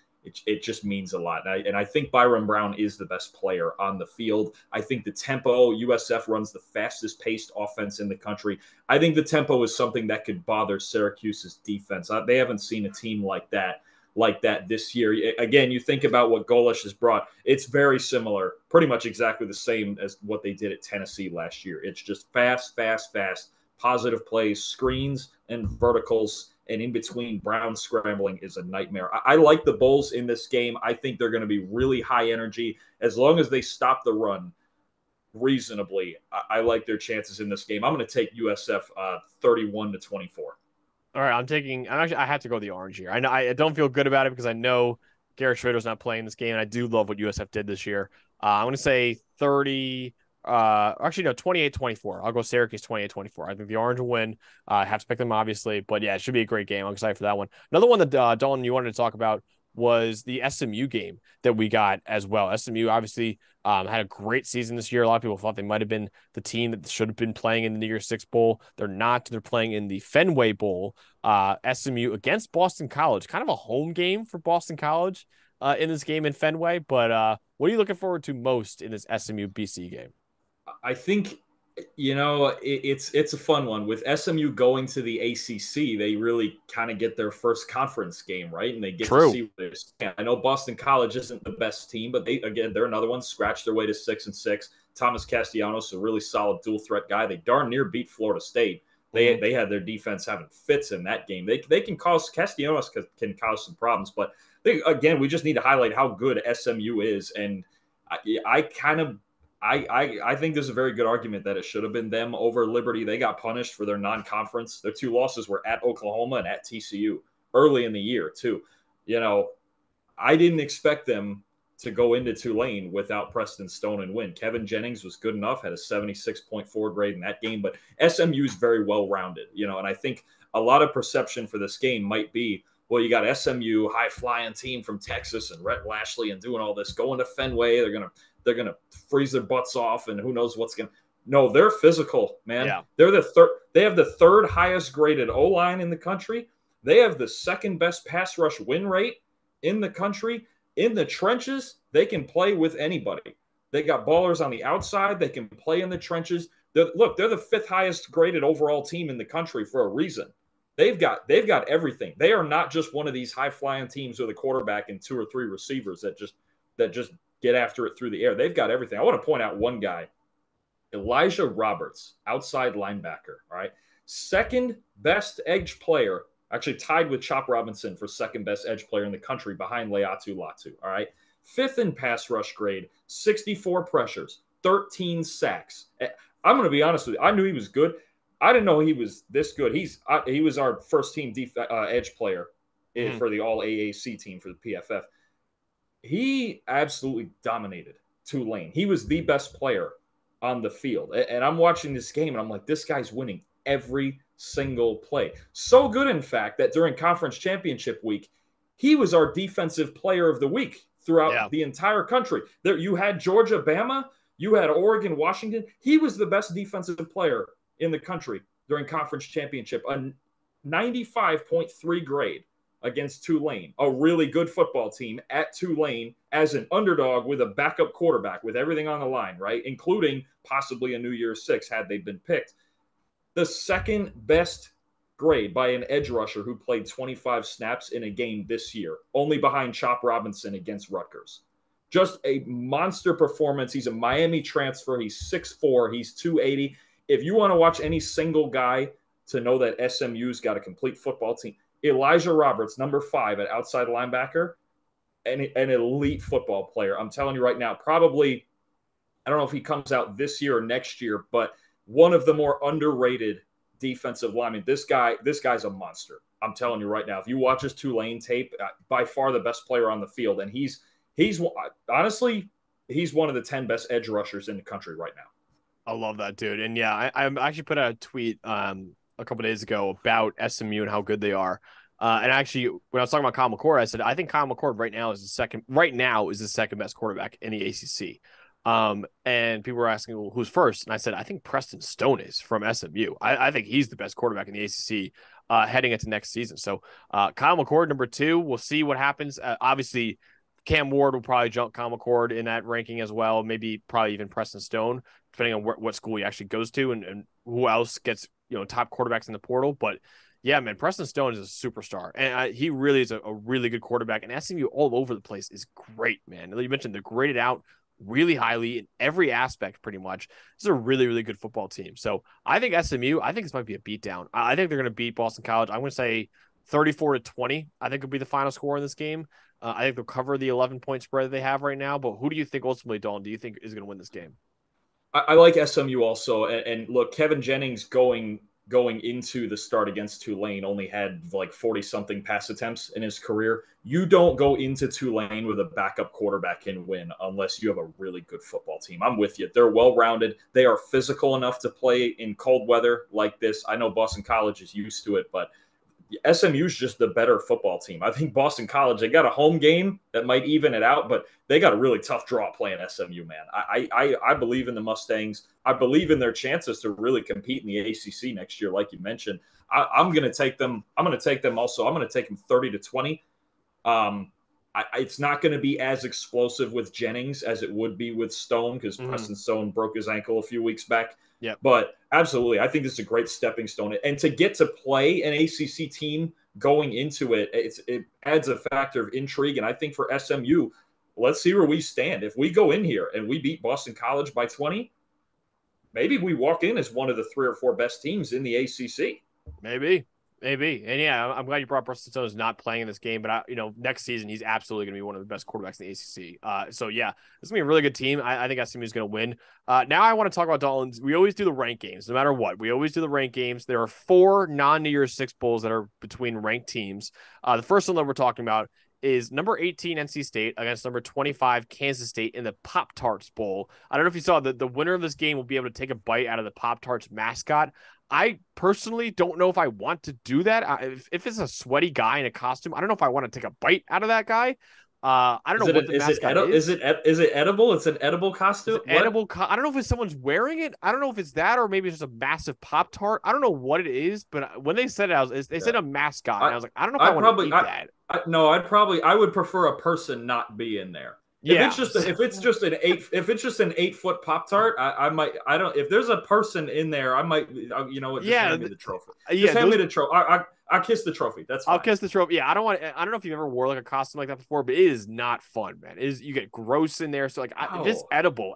it just means a lot. And I think Byron Brown is the best player on the field. I think the tempo, USF runs the fastest paced offense in the country. I think the tempo is something that could bother Syracuse's defense. They haven't seen a team like that this year. Again, you think about what Golish has brought. It's very similar, pretty much exactly the same as what they did at Tennessee last year. It's just fast, fast, fast, positive plays, screens and verticals, and in between, Brown scrambling is a nightmare. I like the Bulls in this game. I think they're going to be really high energy. As long as they stop the run reasonably, I like their chances in this game. I'm going to take USF 31-24. All right, I have to go the orange here. I know I don't feel good about it because I know Garrett Schrader's not playing this game, and I do love what USF did this year. I'm going to say 30. Actually, no, 28-24. I'll go Syracuse 28-24. I think the Orange will win. I have to pick them, obviously, but yeah, it should be a great game. I'm excited for that one. Another one that Dalton, you wanted to talk about was the SMU game that we got as well. SMU obviously had a great season this year. A lot of people thought they might have been the team that should have been playing in the New Year's Six Bowl. They're not. They're playing in the Fenway Bowl. SMU against Boston College. Kind of a home game for Boston College in this game in Fenway. But what are you looking forward to most in this SMU BC game? I think it's a fun one with SMU going to the ACC. They really kind of get their first conference game, right? And they get to see what they're saying. I know Boston College isn't the best team, but they're another one, scratched their way to 6-6. Thomas Castellanos, a really solid dual threat guy. They darn near beat Florida State. They had their defense having fits in that game. They can cause Castellanos can cause some problems, but we just need to highlight how good SMU is. And I think there's a very good argument that it should have been them over Liberty. They got punished for their non-conference. Their two losses were at Oklahoma and at TCU early in the year, too. I didn't expect them to go into Tulane without Preston Stone and win. Kevin Jennings was good enough, had a 76.4 grade in that game, but SMU is very well-rounded, and I think a lot of perception for this game might be, well, you got SMU, high-flying team from Texas and Rhett Lashley and doing all this, going to Fenway. They're gonna freeze their butts off, and who knows what's gonna. No, they're physical, man. Yeah. They're the third. They have the third highest graded O line in the country. They have the second best pass rush win rate in the country. In the trenches, they can play with anybody. They got ballers on the outside. They can play in the trenches. They're the fifth highest graded overall team in the country for a reason. They've got everything. They are not just one of these high flying teams with a quarterback and two or three receivers that just get after it through the air. They've got everything. I want to point out one guy, Elijah Roberts, outside linebacker. All right, second best edge player, actually tied with Chop Robinson for second best edge player in the country behind Leatu Latu. All right, fifth in pass rush grade, 64 pressures, 13 sacks. I'm going to be honest with you. I knew he was good. I didn't know he was this good. He was our first team edge player for the All AAC team for the PFF. He absolutely dominated Tulane. He was the best player on the field. And I'm watching this game, and I'm like, this guy's winning every single play. So good, in fact, that during conference championship week, he was our defensive player of the week throughout the entire country. There, you had Georgia, Bama, you had Oregon, Washington. He was the best defensive player in the country during conference championship, a 95.3 grade against Tulane, a really good football team at Tulane as an underdog with a backup quarterback with everything on the line, right? Including possibly a New Year's Six had they been picked. The second best grade by an edge rusher who played 25 snaps in a game this year, only behind Chop Robinson against Rutgers. Just a monster performance. He's a Miami transfer. He's 6'4". He's 280. If you want to watch any single guy to know that SMU's got a complete football team, Elijah Roberts, number 5 at outside linebacker, an elite football player. I'm telling you right now, probably, I don't know if he comes out this year or next year, but one of the more underrated defensive linemen. This guy's a monster. I'm telling you right now, if you watch his Tulane tape, by far the best player on the field. And he's honestly, he's one of the 10 best edge rushers in the country right now. I love that, dude. And yeah, I actually put out a tweet a couple days ago about SMU and how good they are. And actually, when I was talking about Kyle McCord, I said I think Kyle McCord right now is the second best quarterback in the ACC. And people were asking, well, who's first? And I said, I think Preston Stone is from SMU. I think he's the best quarterback in the ACC heading into next season. So Kyle McCord, number 2. We'll see what happens. Obviously, Cam Ward will probably jump Kyle McCord in that ranking as well. Maybe probably even Preston Stone, depending on what school he actually goes to and who else gets top quarterbacks in the portal. But yeah, man, Preston Stone is a superstar, and he really is a really good quarterback. And SMU all over the place is great, man. You mentioned they're graded out really highly in every aspect, pretty much. This is a really, really good football team. So I think SMU, I think this might be a beatdown. I think they're going to beat Boston College. I'm going to say 34-20. I think will be the final score in this game. I think they'll cover the 11-point spread that they have right now. But who do you think ultimately, Dalton, do you think is going to win this game? I like SMU also. And look, Kevin Jennings going into the start against Tulane only had like 40-something pass attempts in his career. You don't go into Tulane with a backup quarterback and win unless you have a really good football team. I'm with you. They're well-rounded. They are physical enough to play in cold weather like this. I know Boston College is used to it, but SMU is just the better football team. I think Boston College, they got a home game that might even it out, but they got a really tough draw playing SMU, man. I believe in the Mustangs. I believe in their chances to really compete in the ACC next year, like you mentioned. I'm going to take them. I'm going to take them also. I'm going to take them 30-20. It's not going to be as explosive with Jennings as it would be with Stone because Preston Stone broke his ankle a few weeks back. Yeah, but absolutely, I think this is a great stepping stone. And to get to play an ACC team going into it, it adds a factor of intrigue. And I think for SMU, let's see where we stand. If we go in here and we beat Boston College by 20, maybe we walk in as one of the 3 or 4 best teams in the ACC. Maybe. And yeah, I'm glad you brought Preston Stone is not playing in this game, but next season he's absolutely going to be one of the best quarterbacks in the ACC. So yeah, this is going to be a really good team. I think SMU is going to win. Now I want to talk about Dalton's. We always do the rank games, no matter what. We always do the rank games. There are 4 non-NY6 bowls that are between ranked teams. The first one that we're talking about is number 18 NC State against number 25 Kansas State in the Pop-Tarts Bowl. I don't know if you saw the winner of this game will be able to take a bite out of the Pop-Tarts mascot. I personally don't know if I want to do that. If it's a sweaty guy in a costume, I don't know if I want to take a bite out of that guy. I don't know what the mascot is. Is it edible? It's an edible costume? Edible. I don't know if it's someone's wearing it. I don't know if it's that or maybe it's just a massive Pop-Tart. I don't know what it is, but when they said it, they said a mascot. And I was like, I don't know if I want to eat that. I would prefer a person not be in there. Yeah. If it's just an 8-foot Pop-Tart, if there's a person in there, I might, just hand me the trophy. Hand me the trophy. I'll kiss the trophy. That's fine. I'll kiss the trophy. Yeah, I don't know if you've ever wore like a costume like that before, but it is not fun, man. You get gross in there. So like, if it's edible,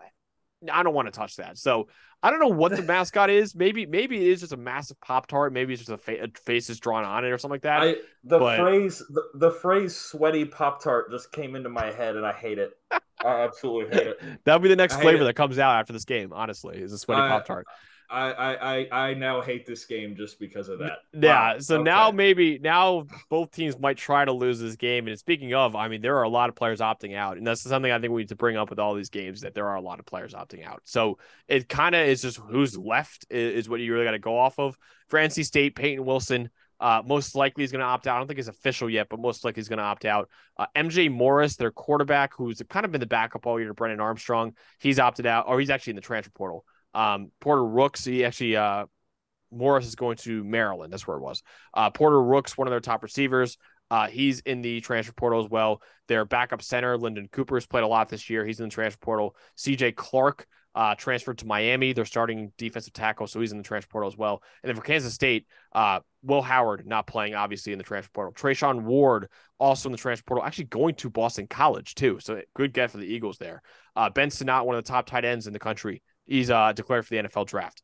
I don't want to touch that. So I don't know what the mascot is. Maybe it is just a massive Pop-Tart. Maybe it's just a face is drawn on it or something like that. The phrase "sweaty Pop-Tart" just came into my head, and I hate it. I absolutely hate it. That'll be the next flavor that comes out after this game. Honestly, is a sweaty Pop-Tart. I now hate this game just because of that. Yeah. Wow. So okay. now both teams might try to lose this game. And speaking of, I mean, there are a lot of players opting out, and that's something I think we need to bring up with all these games, that there are a lot of players opting out. So it kind of is just who's left is what you really got to go off of. For NC State, Peyton Wilson, most likely is going to opt out. I don't think it's official yet, but most likely he's going to opt out. MJ Morris, their quarterback, who's kind of been the backup all year to Brennan Armstrong, he's opted out, or he's actually in the transfer portal. Porter Rooks, Morris is going to Maryland. That's where it was. Porter Rooks, one of their top receivers. He's in the transfer portal as well. Their backup center, Lyndon Cooper, has played a lot this year. He's in the transfer portal. CJ Clark transferred to Miami. They're starting defensive tackle, so he's in the transfer portal as well. And then for Kansas State, Will Howard not playing, obviously, in the transfer portal. Trayshawn Ward also in the transfer portal, actually going to Boston College, too. So good get for the Eagles there. Ben Sinnott, one of the top tight ends in the country. He's declared for the NFL draft.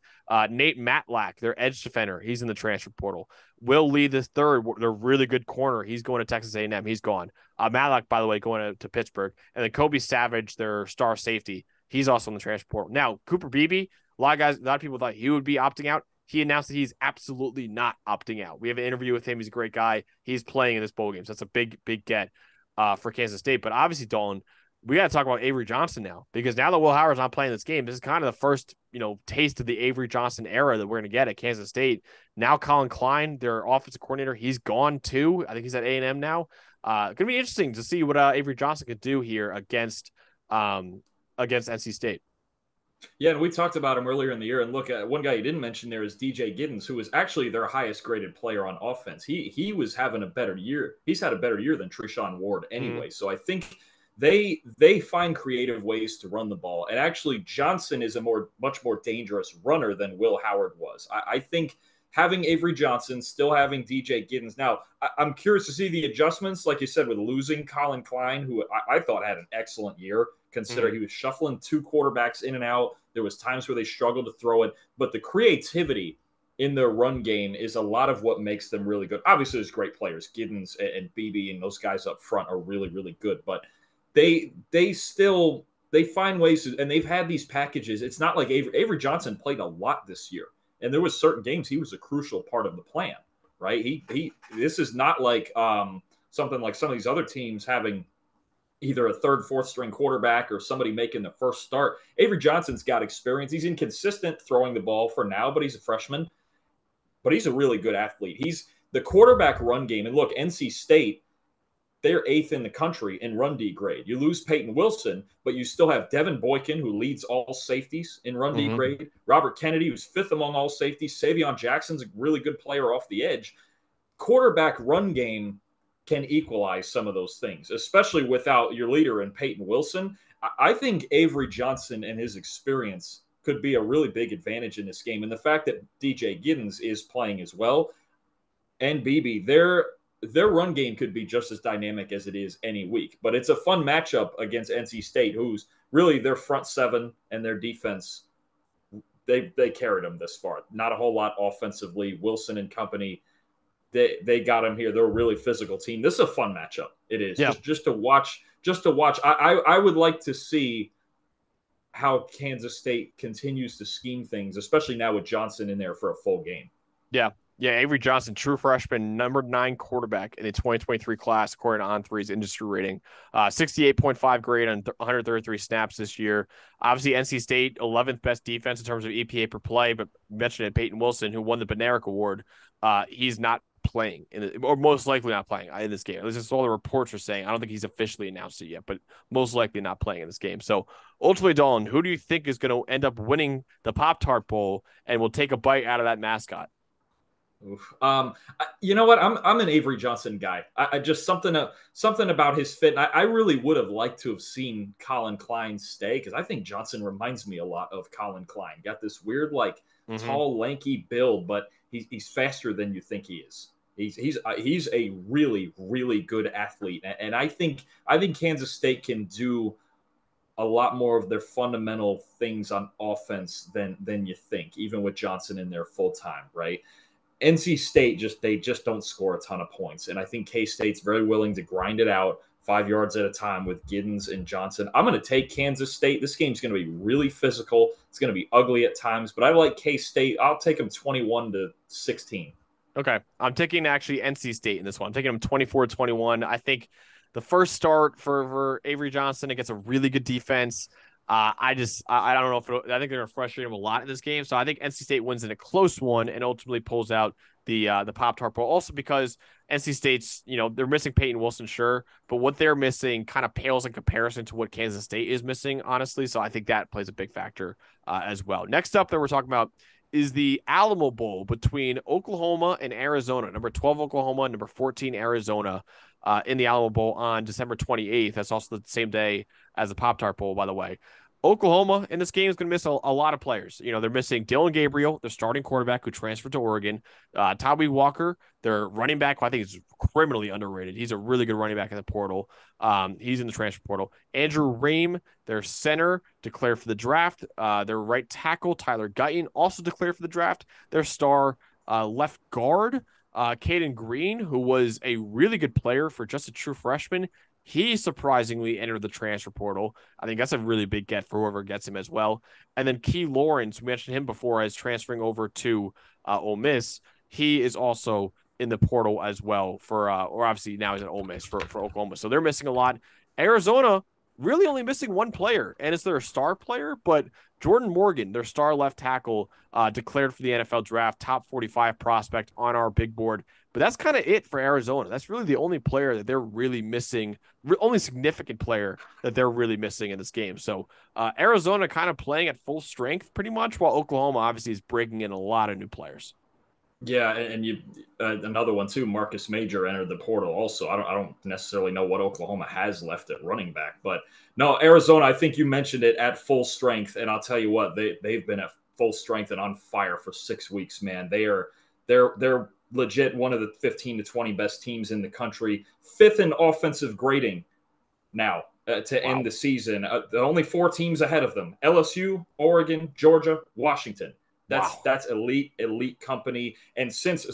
Nate Matlack, their edge defender, he's in the transfer portal. Will Lee the third, their really good corner, he's going to Texas A&M. He's gone. Matlack, by the way, going to Pittsburgh. And then Kobe Savage, their star safety, he's also in the transfer portal. Now, Cooper Beebe, a lot of people thought he would be opting out. He announced that he's absolutely not opting out. We have an interview with him. He's a great guy. He's playing in this bowl game. So that's a big get for Kansas State. But obviously, Dalton, we got to talk about Avery Johnson now, because now that Will Howard's not playing this game, this is kind of the first, taste of the Avery Johnson era that we're going to get at Kansas State. Now Colin Klein, their offensive coordinator, he's gone too. I think he's at A&M now. Going to be interesting to see what Avery Johnson could do here against against NC State. Yeah, and we talked about him earlier in the year. And look, one guy you didn't mention there is DJ Giddens, who was actually their highest graded player on offense. He was having a better year. He's had a better year than Treshaun Ward Mm-hmm. anyway. So I think they find creative ways to run the ball. And actually, Johnson is a much more dangerous runner than Will Howard was. I think having Avery Johnson, still having DJ Giddens. Now, I'm curious to see the adjustments, like you said, with losing Colin Klein, who I thought had an excellent year, consider Mm-hmm. he was shuffling two quarterbacks in and out. There was times where they struggled to throw it, but the creativity in their run game is a lot of what makes them really good. Obviously, there's great players. Giddens and BB and those guys up front are really, really good, but they find ways to, and they've had these packages. It's not like Avery Johnson played a lot this year, and there was certain games he was a crucial part of the plan, right? He this is not like something like some of these other teams having either a third, fourth string quarterback or somebody making the first start. Avery Johnson's got experience. He's inconsistent throwing the ball for now, but he's a freshman. But he's a really good athlete. He's the quarterback run game. And look, NC State, they're eighth in the country in run D grade. You lose Peyton Wilson, but you still have Devin Boykin, who leads all safeties in run D Mm-hmm. grade. Robert Kennedy, who's fifth among all safeties. Savion Jackson's a really good player off the edge. Quarterback run game can equalize some of those things, especially without your leader in Peyton Wilson. I think Avery Johnson and his experience could be a really big advantage in this game. And the fact that DJ Giddens is playing as well and BB, their run game could be just as dynamic as it is any week. But it's a fun matchup against NC State, who's really their front seven and their defense. They carried them this far. Not a whole lot offensively. Wilson and company, they got him here. They're a really physical team. This is a fun matchup. It is Yeah. just to watch. Just to watch. I would like to see how Kansas State continues to scheme things, especially now with Johnson in there for a full game. Yeah. Yeah. Avery Johnson, true freshman, number 9 quarterback in the 2023 class, according to On3's industry rating. 68.5 grade on 133 snaps this year. Obviously, NC State, 11th best defense in terms of EPA per play, but mentioned it, Peyton Wilson, who won the Benaric Award. He's not playing, or most likely not playing in this game. This is all the reports are saying. I don't think he's officially announced it yet, but most likely not playing in this game. So ultimately, Dalton, who do you think is going to end up winning the Pop-Tart Bowl and will take a bite out of that mascot? Oof. You know what? I'm an Avery Johnson guy. I just something about his fit. I really would have liked to have seen Colin Klein stay because I think Johnson reminds me a lot of Colin Klein. Got this weird like Mm-hmm. tall, lanky build, but he's faster than you think he is. He's a really really good athlete, and I think Kansas State can do a lot more of their fundamental things on offense than you think, even with Johnson in there full time, right? NC State just don't score a ton of points, and I think K State's very willing to grind it out 5 yards at a time with Giddens and Johnson. I'm going to take Kansas State. This game's going to be really physical. It's going to be ugly at times, but I like K State. I'll take them 21-16. Okay. I'm taking actually NC State in this one. I'm taking them 24-21. I think the first start for Avery Johnson against a really good defense. I don't know if I think they're going to frustrate him a lot in this game. So I think NC State wins in a close one and ultimately pulls out the Pop-Tart Bowl. Also because NC State's, they're missing Peyton Wilson, sure, but what they're missing kind of pales in comparison to what Kansas State is missing, honestly. So I think that plays a big factor as well. Next up that we're talking about is the Alamo Bowl between Oklahoma and Arizona. Number 12 Oklahoma, number 14 Arizona in the Alamo Bowl on December 28th. That's also the same day as the Pop-Tart Bowl, by the way. Oklahoma in this game is going to miss a lot of players. They're missing Dylan Gabriel, their starting quarterback who transferred to Oregon. Tawee Walker, their running back, who I think is criminally underrated. He's a really good running back in the portal. He's in the transfer portal. Andrew Rame, their center, declared for the draft. Their right tackle, Tyler Guyton, also declared for the draft. Their star left guard, Caden Green, who was a really good player for just a true freshman. He surprisingly entered the transfer portal. I think that's a really big get for whoever gets him as well. And then Key Lawrence, we mentioned him before as transferring over to Ole Miss. He is also in the portal as well or obviously now he's at Ole Miss for Oklahoma. So they're missing a lot. Arizona, really only missing one player, and it's their star player. But Jordan Morgan, their star left tackle, declared for the NFL draft, top 45 prospect on our big board. But that's kind of it for Arizona. That's really the only player that they're really missing, only significant player that they're really missing in this game. So Arizona kind of playing at full strength pretty much, while Oklahoma obviously is breaking in a lot of new players. Yeah, and you another one too. Marcus Major entered the portal. Also, I don't necessarily know what Oklahoma has left at running back, but no, Arizona. I think you mentioned it at full strength, and I'll tell you what, they've been at full strength and on fire for 6 weeks. Man, they're legit one of the 15 to 20 best teams in the country. Fifth in offensive grading now to Wow. end the season. The only 4 teams ahead of them: LSU, Oregon, Georgia, Washington. Wow. That's elite company. And since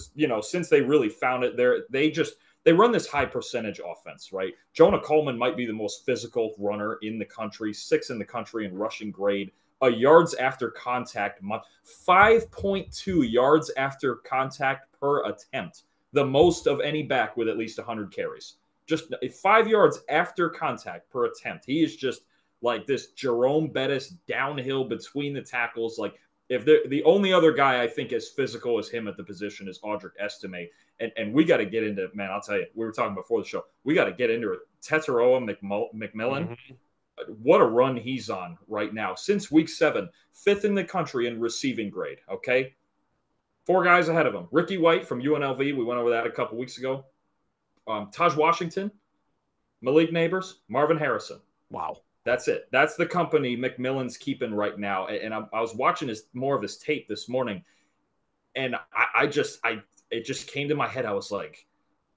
they really found it, they run this high percentage offense, right? Jonah Coleman might be the most physical runner in the country, 6th in the country in rushing grade. A yards after contact, 5.2 yards after contact per attempt, the most of any back with at least 100 carries. Just 5 yards after contact per attempt. He is just like this Jerome Bettis downhill between the tackles. Like, if the only other guy I think as physical as him at the position is Audric Estime. And we got to get into, man, I'll tell you, we were talking before the show. We got to get into it. Tetairoa McMillan, Mm-hmm. what a run he's on right now. Since week 7, 5th in the country in receiving grade, okay? 4 guys ahead of him. Ricky White from UNLV, we went over that a couple weeks ago. Taj Washington, Malik Neighbors, Marvin Harrison. Wow. That's it. That's the company McMillan's keeping right now. And I was watching more of his tape this morning, and it just came to my head. I was like,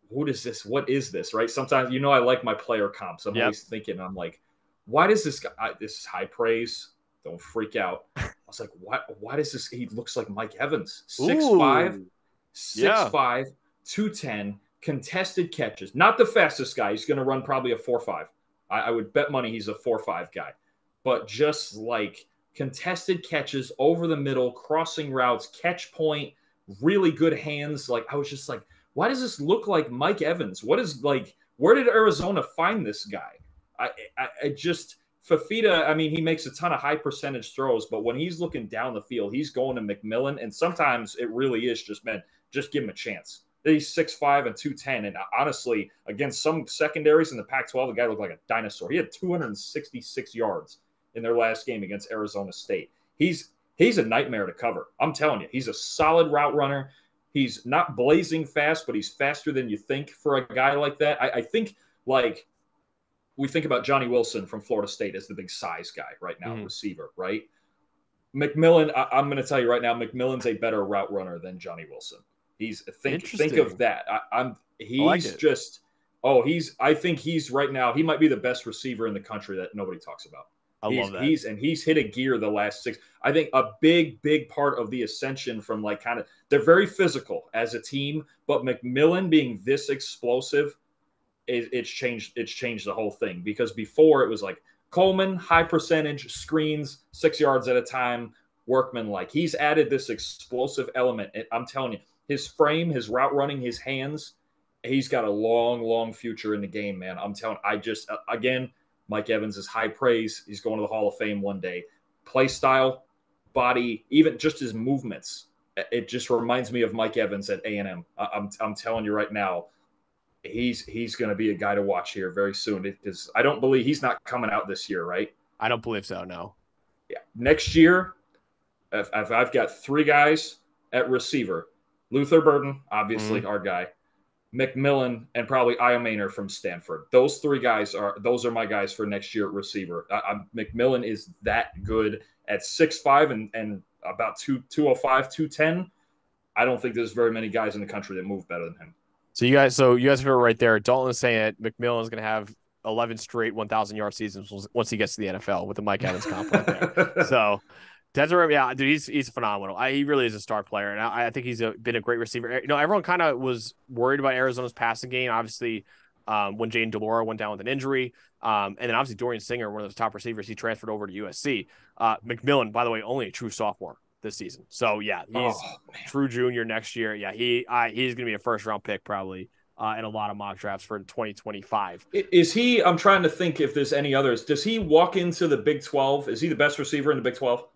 what is this? What is this? Right? Sometimes, I like my player comps. I'm Yep. always thinking, I'm like, why does this guy, this is high praise. Don't freak out. I was like, why does this? He looks like Mike Evans, 6'5", Ooh. Yeah. 6'5", 210, contested catches. Not the fastest guy. He's going to run probably a 4.5. I would bet money he's a 4.5 guy. But just like contested catches over the middle, crossing routes, catch point, really good hands. Like, I was just like, why does this look like Mike Evans? What is, like, where did Arizona find this guy? I just, Fafita, I mean, he makes a ton of high percentage throws, but when he's looking down the field, he's going to McMillan. And sometimes it really is just, man, just give him a chance. He's 6'5" and 210. And honestly, against some secondaries in the Pac-12, the guy looked like a dinosaur. He had 266 yards in their last game against Arizona State. He's a nightmare to cover. I'm telling you, he's a solid route runner. He's not blazing fast, but he's faster than you think for a guy like that. I think, like, we think about Johnny Wilson from Florida State as the big size guy right now, Mm-hmm. receiver, right? McMillan, I'm going to tell you right now, McMillan's a better route runner than Johnny Wilson. Think of Interesting. that. I like He's it. just I think he's right now, he might be the best receiver in the country that nobody talks about. I love that. He's hit a gear the last 6. I think a big part of the ascension from, like, kind of, they're very physical as a team, but McMillan being this explosive, it's changed the whole thing. Because before it was like Coleman, high percentage, screens, 6 yards at a time, workman like. He's added this explosive element. I'm telling you, his frame, his route running, his hands, he's got a long future in the game, man. I'm telling I just again, Mike Evans is high praise. He's going to the Hall of Fame one day. Play style, body, even just his movements. It just reminds me of Mike Evans at A&M. I'm telling you right now, he's going to be a guy to watch here very soon, because I don't believe he's not coming out this year, right? I don't believe so. No. Yeah. Next year, if I've got 3 guys at receiver: Luther Burden, obviously Mm-hmm. our guy, McMillan, and probably Iomaner from Stanford. Those 3 guys are my guys for next year at receiver. McMillan is that good at 6'5" and about 205, 210. I don't think there's very many guys in the country that move better than him. So you guys heard it right there. Dalton is saying that McMillan is going to have 11 straight 1,000-yard seasons once he gets to the NFL with the Mike Evans comp right there. So Desiree, yeah, dude, he's phenomenal. He really is a star player, and I think he's been a great receiver. Everyone kind of was worried about Arizona's passing game, obviously, when Jane DeLora went down with an injury, and then obviously Dorian Singer, one of those top receivers, he transferred over to USC. McMillan, by the way, only a true sophomore this season. So yeah, he's Oh, man. true junior next year. Yeah, he's going to be a first round pick probably in a lot of mock drafts for 2025. Is he? I'm trying to think if there's any others. Does he walk into the Big 12? Is he the best receiver in the Big 12?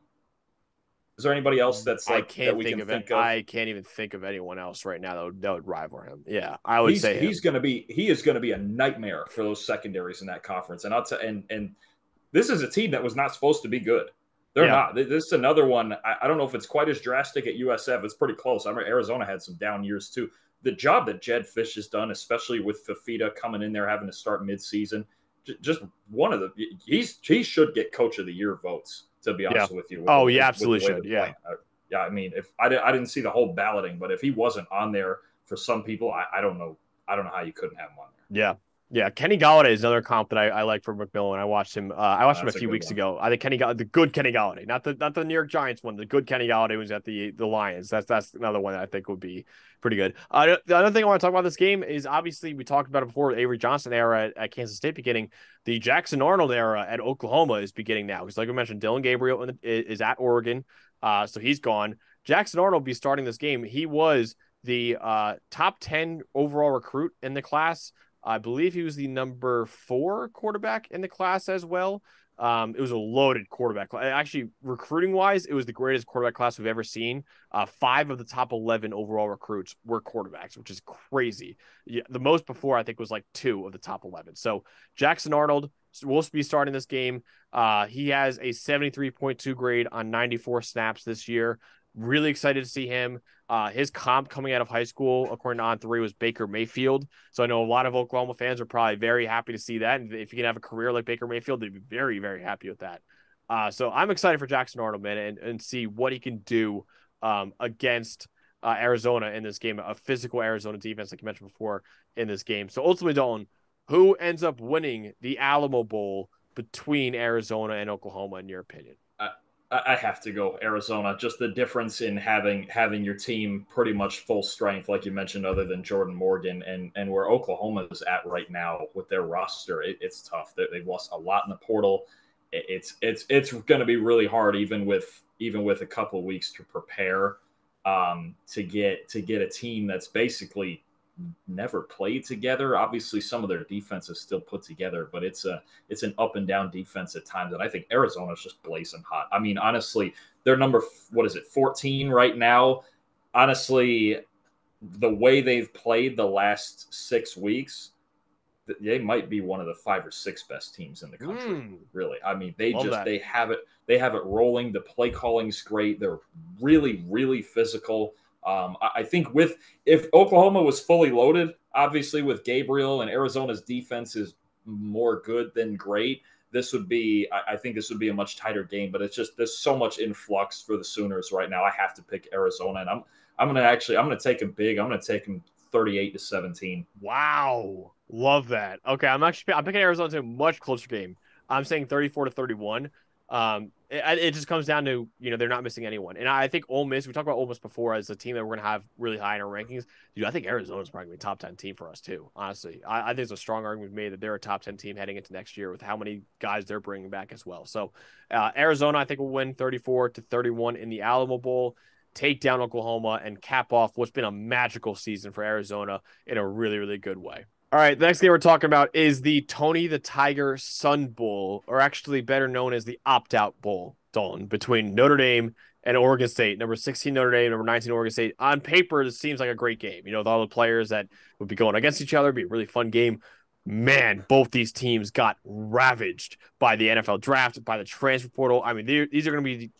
Is there anybody else that's I like that can't we think can of it. think of? I can't even think of anyone else right now that would rival him. Yeah, I would He's say him. he's going to be he is going to be a nightmare for those secondaries in that conference. And I'll tell and this is a team that was not supposed to be good. They're Yeah, not. This is another one. I don't know if it's quite as drastic at USF. It's pretty close. I remember Arizona had some down years too. The job that Jed Fish has done, especially with Fafita coming in there having to start midseason, just one of the he should get Coach of the Year votes. To be yeah. honest with you, Oh, yeah, with the absolutely way should. they're Yeah. playing. Yeah, I mean, if I didn't see the whole balloting, but if he wasn't on there for some people, I don't know. I don't know how you couldn't have him on there. Yeah. Yeah. Kenny Galladay is another comp that I like for McMillan. I watched him. I watched him a That's a few good weeks one. ago. I think Kenny Galladay, the good Kenny Galladay, not the New York Giants one. The good Kenny Galladay was at the Lions. That's another one that I think would be pretty good. The other thing I want to talk about this game is obviously we talked about it before. The Avery Johnson era at Kansas State beginning. The Jackson Arnold era at Oklahoma is beginning now because, like we mentioned, Dylan Gabriel is at Oregon, so he's gone. Jackson Arnold will be starting this game. He was the top 10 overall recruit in the class. I believe he was the number 4 quarterback in the class as well. It was a loaded quarterback. Actually, recruiting wise, it was the greatest quarterback class we've ever seen. 5 of the top 11 overall recruits were quarterbacks, which is crazy. Yeah, the most before I think was like 2 of the top 11. So Jackson Arnold will be starting this game. He has a 73.2 grade on 94 snaps this year. Really excited to see him. His comp coming out of high school, according to On3, was Baker Mayfield. So I know a lot of Oklahoma fans are probably very happy to see that. And if you can have a career like Baker Mayfield, they'd be very, very happy with that. So I'm excited for Jackson Arnold, man, and see what he can do against Arizona in this game, a physical Arizona defense, like you mentioned before, in this game. So ultimately, Dalton, who ends up winning the Alamo Bowl between Arizona and Oklahoma, in your opinion? I have to go Arizona. Just the difference in having your team pretty much full strength, like you mentioned, other than Jordan Morgan, and where Oklahoma is at right now with their roster, it's tough. They've lost a lot in the portal. It's going to be really hard, even with a couple of weeks to prepare, to get a team that's basically never played together. Obviously, some of their defense is still put together, but it's an up and down defense at times. And I think Arizona's just blazing hot. I mean, honestly, they're number, what is it, 14 right now. Honestly, the way they've played the last 6 weeks, they might be one of the 5 or 6 best teams in the country. Really, I mean, Love that. they have it rolling. The play calling's great. They're really, really physical. I think if Oklahoma was fully loaded, obviously with Gabriel, and Arizona's defense is more good than great, I think this would be a much tighter game. But it's just there's so much influx for the Sooners right now. I have to pick Arizona, and I'm gonna take them big. I'm gonna take them 38-17. Wow. Love that. Okay, I'm picking Arizona to a much closer game. I'm saying 34-31. It just comes down to, they're not missing anyone. And I think Ole Miss, we talked about Ole Miss before as a team that we're going to have really high in our rankings. Dude, I think Arizona's probably going to be a top 10 team for us too, honestly. I think it's a strong argument made that they're a top 10 team heading into next year with how many guys they're bringing back as well. So Arizona, I think, will win 34-31 in the Alamo Bowl, take down Oklahoma, and cap off what's been a magical season for Arizona in a really, really good way. All right, the next game we're talking about is the Tony the Tiger Sun Bowl, or actually better known as the Opt-Out Bowl, Dalton, between Notre Dame and Oregon State. Number 16 Notre Dame, number 19 Oregon State. On paper, this seems like a great game. With all the players that would be going against each other, it'd be a really fun game. Man, both these teams got ravaged by the NFL draft, by the transfer portal. I mean, these are going to be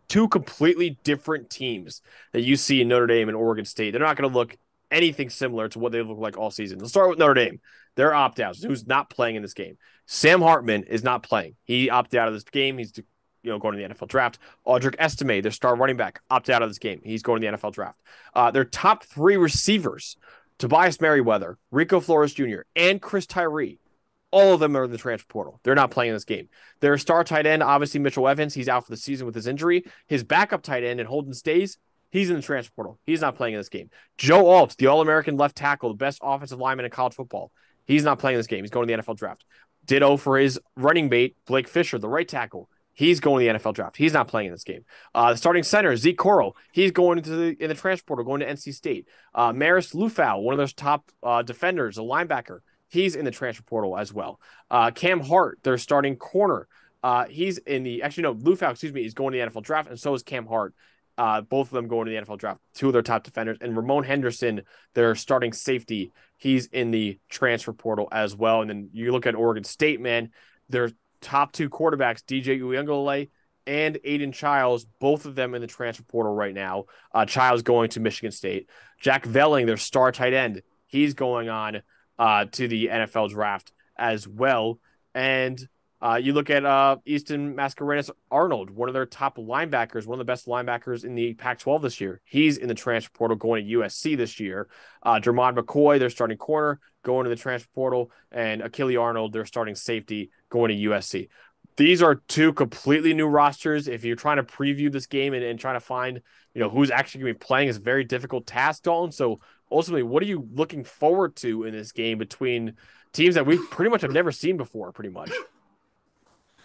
two completely different teams that you see in Notre Dame and Oregon State. They're not going to look anything similar to what they look like all season. Let's start with Notre Dame. They're opt-outs. Who's not playing in this game? Sam Hartman is not playing. He opted out of this game. He's going to the NFL draft. Audric Estime, their star running back, opted out of this game. He's going to the NFL draft. Their top 3 receivers, Tobias Merriweather, Rico Flores Jr., and Chris Tyree, all of them are in the transfer portal. They're not playing in this game. Their star tight end, obviously Mitchell Evans, he's out for the season with his injury. His backup tight end and Holden Stays, he's in the transfer portal. He's not playing in this game. Joe Alt, the All-American left tackle, the best offensive lineman in college football, he's not playing in this game. He's going to the NFL draft. Ditto for his running mate, Blake Fisher, the right tackle. He's going to the NFL draft. He's not playing in this game. The starting center, Zeke Corral, he's going in the transfer portal, going to NC State. Maris Lufau, one of those top defenders, a linebacker, he's in the transfer portal as well. Cam Hart, their starting corner, he's in the actually no Lufau, excuse me, is going to the NFL draft, and so is Cam Hart. Both of them going to the NFL draft. Two of their top defenders, and Ramon Henderson, their starting safety, he's in the transfer portal as well. And then you look at Oregon State, man, their top two quarterbacks, DJ Uiagalelei and Aiden Childs, both of them in the transfer portal right now. Childs going to Michigan State. Jack Velling, their star tight end, he's going on to the NFL draft as well. And you look at Easton Mascarenas-Arnold, one of their top linebackers, one of the best linebackers in the Pac-12 this year. He's in the transfer portal going to USC this year. Dermond McCoy, their starting corner, going to the transfer portal, and Achille Arnold, their starting safety, going to USC. These are two completely new rosters. If you're trying to preview this game and trying to find, who's actually going to be playing, is a very difficult task, Dalton. So ultimately, what are you looking forward to in this game between teams that we pretty much have never seen before, pretty much?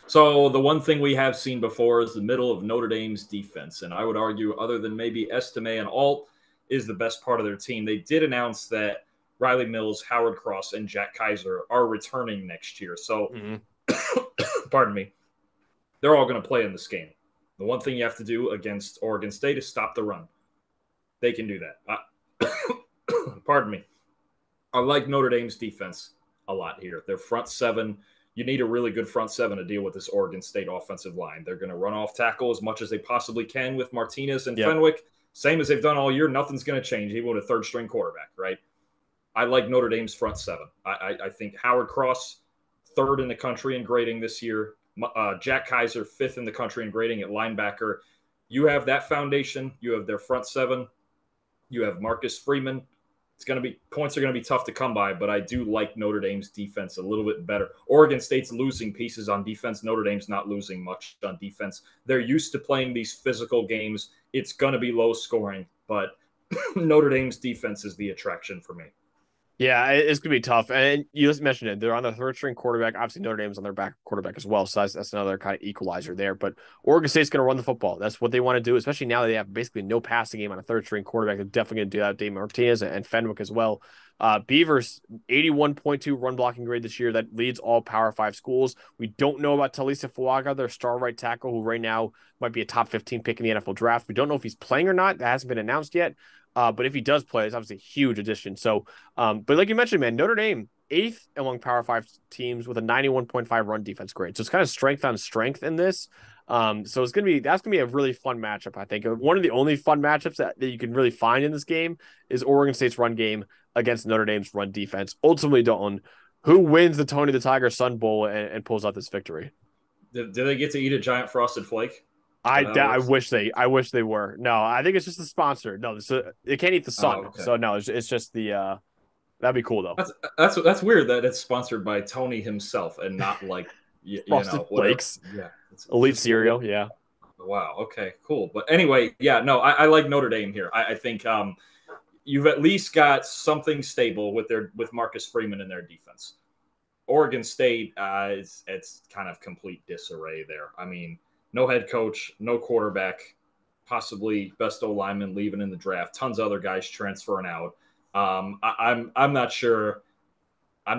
So the one thing we have seen before is the middle of Notre Dame's defense. And I would argue, other than maybe Estime and Alt, is the best part of their team. They did announce that Riley Mills, Howard Cross, and Jack Kaiser are returning next year. So, pardon me, they're all going to play in this game. The one thing you have to do against Oregon State is stop the run. They can do that. Pardon me. I like Notre Dame's defense a lot here. Their front seven, you need a really good front seven to deal with this Oregon State offensive line. They're going to run off tackle as much as they possibly can with Martinez and Fenwick. Same as they've done all year. Nothing's going to change, even with a third-string quarterback, right? I like Notre Dame's front seven. I think Howard Cross, third in the country in grading this year. Jack Kaiser, fifth in the country in grading at linebacker. You have that foundation. You have their front seven. You have Marcus Freeman. Points are going to be tough to come by, but I do like Notre Dame's defense a little bit better. Oregon State's losing pieces on defense. Notre Dame's not losing much on defense. They're used to playing these physical games. It's going to be low scoring, but Notre Dame's defense is the attraction for me. Yeah, it's going to be tough. And you just mentioned it. They're on their third-string quarterback. Obviously, Notre Dame's on their back quarterback as well. So that's another kind of equalizer there. But Oregon State's going to run the football. That's what they want to do, especially now that they have basically no passing game on a third-string quarterback. They're definitely going to do that with Dave Martinez and Fenwick as well. Beavers, 81.2 run blocking grade this year. That leads all Power 5 schools. We don't know about Talisa Fuaga, their star right tackle, who right now might be a top 15 pick in the NFL draft. We don't know if he's playing or not. That hasn't been announced yet. But if he does play, it's obviously a huge addition. So, but like you mentioned, man, Notre Dame, 8th among Power 5 teams with a 91.5 run defense grade. So it's kind of strength on strength in this. So that's going to be a really fun matchup, I think. One of the only fun matchups that you can really find in this game is Oregon State's run game against Notre Dame's run defense. Ultimately, Dalton, who wins the Tony the Tiger Sun Bowl and pulls out this victory? Do they get to eat a giant frosted flake? I wish they were. No, I think it's just the sponsor. No, they can't eat the sun. Oh, okay. So no, it's just the. That'd be cool though. That's weird that it's sponsored by Tony himself and not like Frosted Flakes. Yeah, Elite cereal. Yeah. Wow. Okay. Cool. But anyway, yeah. No, I like Notre Dame here. I think you've at least got something stable with Marcus Freeman in their defense. Oregon State it's kind of complete disarray there. I mean, no head coach, no quarterback, possibly best O-lineman leaving in the draft. Tons of other guys transferring out. I'm not sure. I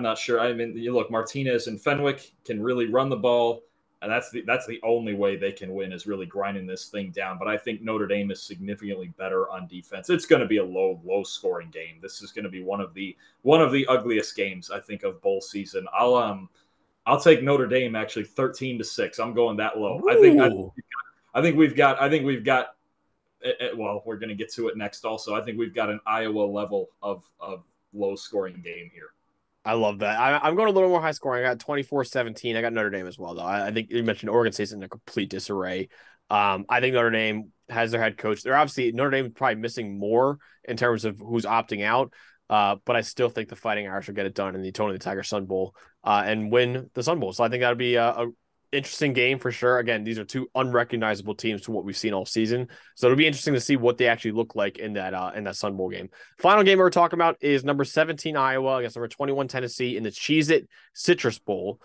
mean, you look, Martinez and Fenwick can really run the ball, and that's the only way they can win is really grinding this thing down. But I think Notre Dame is significantly better on defense. It's going to be a low scoring game. This is going to be one of the ugliest games I think of bowl season. I'll take Notre Dame actually 13-6. I'm going that low. Ooh. I think we've got. Well, we're going to get to it next. Also, I think we've got an Iowa level of low scoring game here. I love that. I'm going a little more high scoring. I got 24-17. I got Notre Dame as well, though. I think you mentioned Oregon State's in a complete disarray. I think Notre Dame has their head coach. Notre Dame is probably missing more in terms of who's opting out. But I still think the Fighting Irish will get it done in the Tony the Tiger Sun Bowl and win the Sun Bowl. So I think that'll be a interesting game for sure. Again, these are two unrecognizable teams to what we've seen all season. So it'll be interesting to see what they actually look like in that Sun Bowl game. Final game we're talking about is number 17 Iowa against number 21 Tennessee in the Cheez-It Citrus Bowl.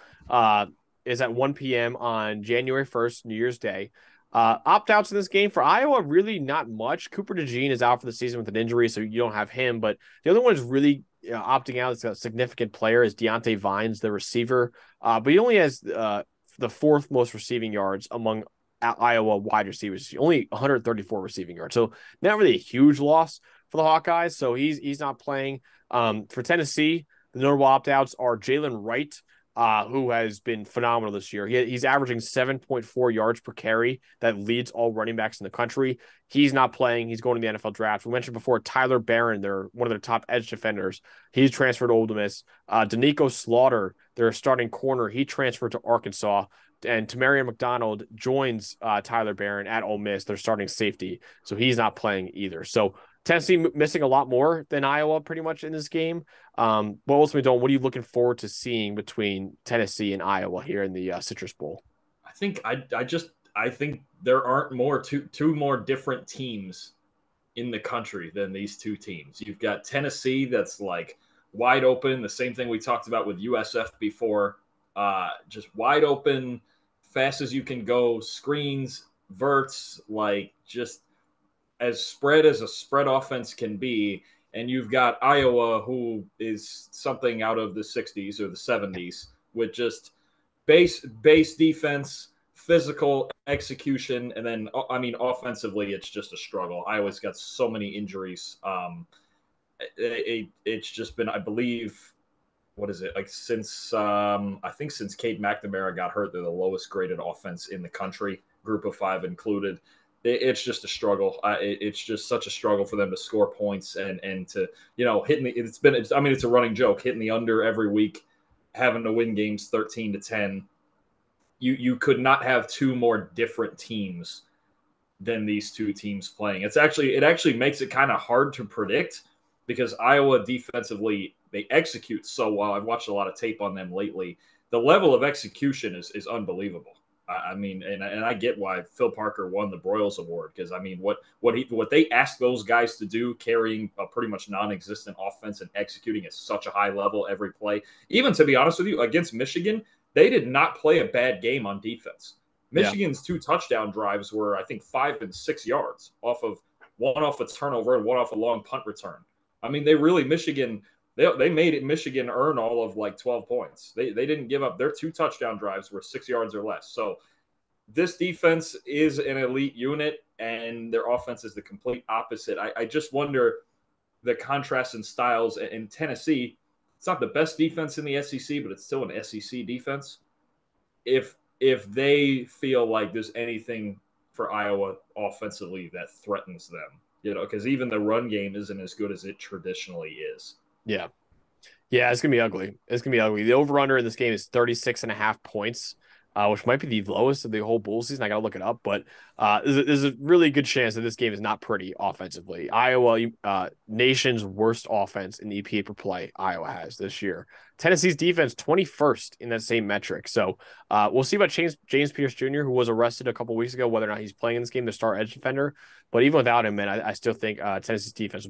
is at 1 p.m. on January 1st, New Year's Day. Opt-outs in this game for Iowa, really not much. Cooper DeJean is out for the season with an injury, so you don't have him. But the other one is really opting out. It's a significant player is Deontay Vines, the receiver. But he only has the fourth most receiving yards among Iowa wide receivers. Only 134 receiving yards. So not really a huge loss for the Hawkeyes. So he's not playing. For Tennessee, the notable opt-outs are Jalen Wright, who has been phenomenal this year. He's averaging 7.4 yards per carry. That leads all running backs in the country. He's not playing. He's going to the NFL draft. We mentioned before Tyler Barron, they're one of their top edge defenders. He's transferred to Ole Miss. Danico Slaughter, their starting corner, he transferred to Arkansas. And Tamarion McDonald joins Tyler Barron at Ole Miss, their starting safety. So he's not playing either. So Tennessee missing a lot more than Iowa pretty much in this game. But ultimately, Don, what are you looking forward to seeing between Tennessee and Iowa here in the Citrus Bowl? I think there aren't two more different teams in the country than these two teams. You've got Tennessee that's like wide open, the same thing we talked about with USF before, just wide open, fast as you can go, screens, verts, like just as a spread offense can be. And you've got Iowa, who is something out of the 60s or the 70s with just base defense, physical execution, and then offensively, it's just a struggle. Iowa's got so many injuries. It's just been, I believe, what is it, like since I think since Cade McNamara got hurt, they're the lowest graded offense in the country, Group of Five included. It's just a struggle. It's just such a struggle for them to score points and to hitting it's a running joke, hitting the under every week, having to win games 13-10. You could not have two more different teams than these two teams playing. It actually makes it kind of hard to predict because Iowa defensively, they execute so well. I've watched a lot of tape on them lately. The level of execution is unbelievable. I mean, and I get why Phil Parker won the Broyles Award because I mean, what they ask those guys to do, carrying a pretty much non-existent offense and executing at such a high level every play. Even to be honest with you, against Michigan, they did not play a bad game on defense. Michigan's two touchdown drives were, I think, 5 and 6 yards off of one off a turnover and one off a long punt return. I mean, they made it Michigan earn all of like 12 points. They didn't give up. Their 2 touchdown drives were 6 yards or less. So this defense is an elite unit, and their offense is the complete opposite. I just wonder the contrast in styles. In Tennessee, it's not the best defense in the SEC, but it's still an SEC defense. If they feel like there's anything for Iowa offensively that threatens them, because even the run game isn't as good as it traditionally is. Yeah. Yeah, it's going to be ugly. It's going to be ugly. The over-under in this game is 36.5 points, which might be the lowest of the whole bowl season. I got to look it up, but there's a really good chance that this game is not pretty offensively. Iowa, nation's worst offense in the EPA per play, Iowa has this year. Tennessee's defense, 21st in that same metric. So we'll see about James Pierce Jr., who was arrested a couple weeks ago, whether or not he's playing in this game, the star edge defender. But even without him, man, I still think Tennessee's defense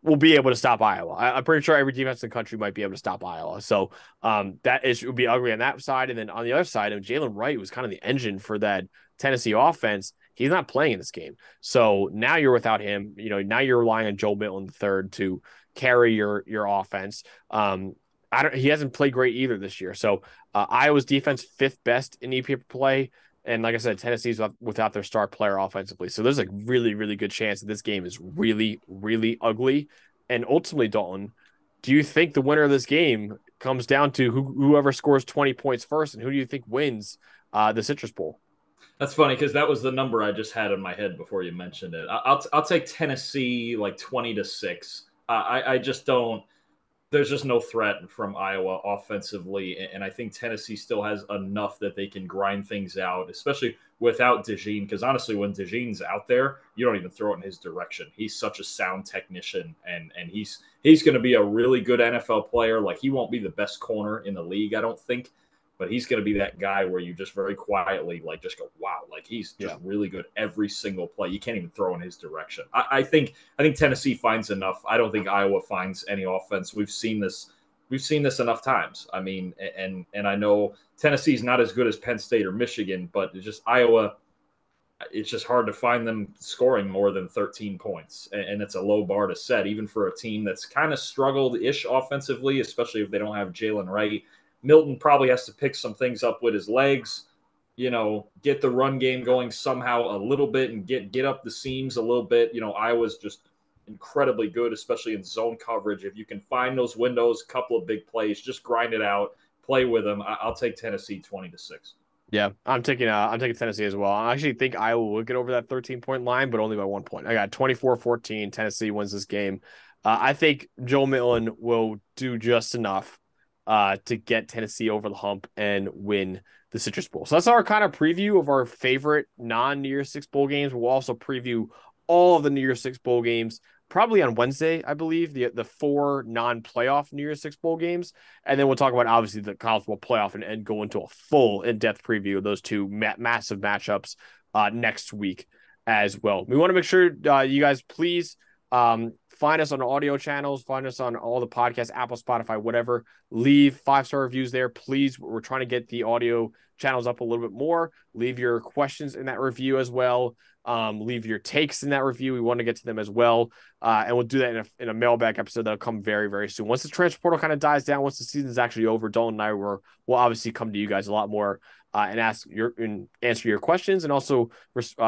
will be able to stop Iowa. I'm pretty sure every defense in the country might be able to stop Iowa. So that issue would be ugly on that side. And then on the other side, Jalen Wright was kind of the engine for that Tennessee offense. He's not playing in this game. So now you're without him. Now you're relying on Joe Milton III to carry your offense. He hasn't played great either this year. So Iowa's defense 5th best in EPA play. And like I said, Tennessee's without their star player offensively. So there's a really, really good chance that this game is really, really ugly. And ultimately, Dalton, do you think the winner of this game comes down to whoever scores 20 points first? And who do you think wins the Citrus Bowl? That's funny because that was the number I just had in my head before you mentioned it. I'll take Tennessee like 20-6. I just don't. There's just no threat from Iowa offensively, and I think Tennessee still has enough that they can grind things out, especially without DeJean, because honestly, when DeJean's out there, you don't even throw it in his direction. He's such a sound technician, and he's going to be a really good NFL player. Like, he won't be the best corner in the league, I don't think, but he's going to be that guy where you just very quietly like just go, wow, like he's just really good every single play. You can't even throw in his direction. I think Tennessee finds enough. I don't think Iowa finds any offense. We've seen this we've seen this enough times. I mean, and I know Tennessee's not as good as Penn State or Michigan, but it's just Iowa. It's just hard to find them scoring more than 13 points, and it's a low bar to set, even for a team that's kind of struggled-ish offensively, especially if they don't have Jalen Wright. Milton probably has to pick some things up with his legs, get the run game going somehow a little bit and get up the seams a little bit. Iowa's just incredibly good, especially in zone coverage. If you can find those windows, a couple of big plays, just grind it out, play with them. I'll take Tennessee 20-6. Yeah, I'm taking Tennessee as well. I actually think Iowa will get over that 13-point line, but only by 1 point. I got 24-14. Tennessee wins this game. I think Joe Milton will do just enough to get Tennessee over the hump and win the Citrus Bowl. So that's our kind of preview of our favorite non-New Year's Six bowl games. We'll also preview all of the New Year's Six bowl games probably on Wednesday, I believe, the 4 non-playoff New Year's Six bowl games. And then we'll talk about, obviously, the college football playoff and go into a full in-depth preview of those two massive matchups next week as well. We want to make sure you guys please find us on audio channels, find us on all the podcasts, Apple, Spotify, whatever. Leave 5-star reviews there, please. We're trying to get the audio channels up a little bit more. Leave your questions in that review as well. Leave your takes in that review. We want to get to them as well. And we'll do that in a mailbag episode that'll come very, very soon. Once the transfer portal kind of dies down, once the season's actually over, Dalton and I will obviously come to you guys a lot more and answer your questions and also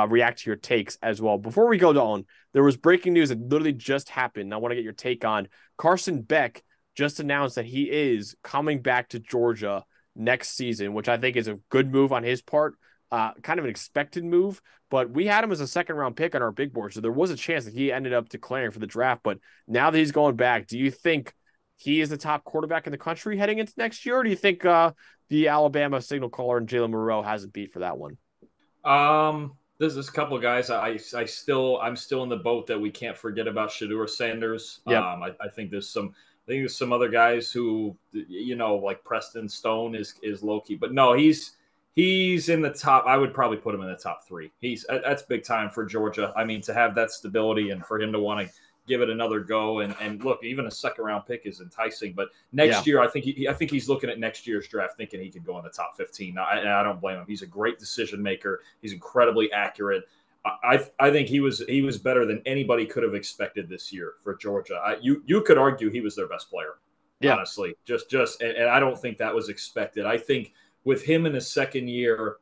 react to your takes as well. Before we go, Dalton, there was breaking news that literally just happened. I want to get your take on Carson Beck just announced that he is coming back to Georgia next season, which I think is a good move on his part. Kind of an expected move, but we had him as a second-round pick on our big board, so there was a chance that he ended up declaring for the draft. But now that he's going back, do you think he is the top quarterback in the country heading into next year, or do you think the Alabama signal caller and Jalen Moreau has a beat for that one? There's a couple of guys. I'm still in the boat that we can't forget about Shedeur Sanders. Yep. I think there's some other guys who, like Preston Stone is low key, but no, he's in the top. I would probably put him in the top 3. That's big time for Georgia. I mean, to have that stability and for him to want to give it another go and look, even a second round pick is enticing. But next year, I think he's looking at next year's draft thinking he could go in the top 15. I don't blame him. He's a great decision maker. He's incredibly accurate. I think he was better than anybody could have expected this year for Georgia. You could argue he was their best player. Yeah. Honestly, and I don't think that was expected. I think with him in his second year,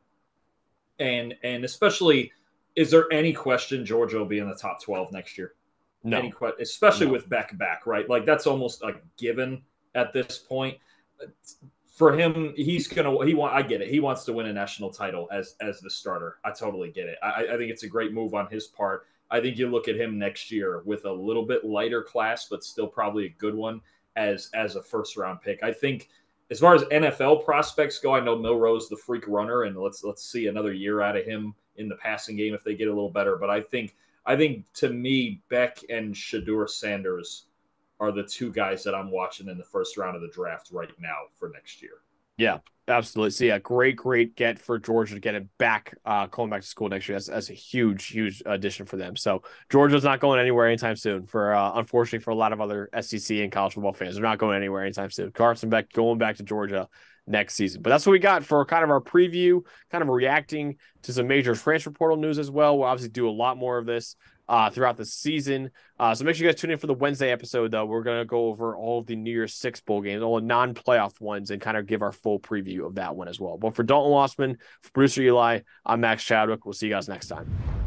and especially, is there any question Georgia will be in the top 12 next year? No. Especially with Beck back, right? Like that's almost a given at this point. For him, I get it. He wants to win a national title as the starter. I totally get it. I think it's a great move on his part. I think you look at him next year with a little bit lighter class, but still probably a good one as a first round pick. I think as far as NFL prospects go, I know Milroe's the freak runner, and let's see another year out of him in the passing game if they get a little better. But I think to me, Beck and Shedeur Sanders are the two guys that I'm watching in the first round of the draft right now for next year. Yeah, absolutely. So, yeah, great get for Georgia to get it back, going back to school next year. That's a huge addition for them. So, Georgia's not going anywhere anytime soon. For unfortunately, for a lot of other SEC and college football fans, they're not going anywhere anytime soon. Carson Beck going back to Georgia next season. But that's what we got for kind of our preview, kind of reacting to some major transfer portal news as well. We'll obviously do a lot more of this throughout the season. So make sure you guys tune in for the Wednesday episode, though. We're going to go over all of the New Year's Six bowl games, all the non-playoff ones, and kind of give our full preview of that one as well. But for Dalton Wasserman, for producer Eli, I'm Max Chadwick. We'll see you guys next time.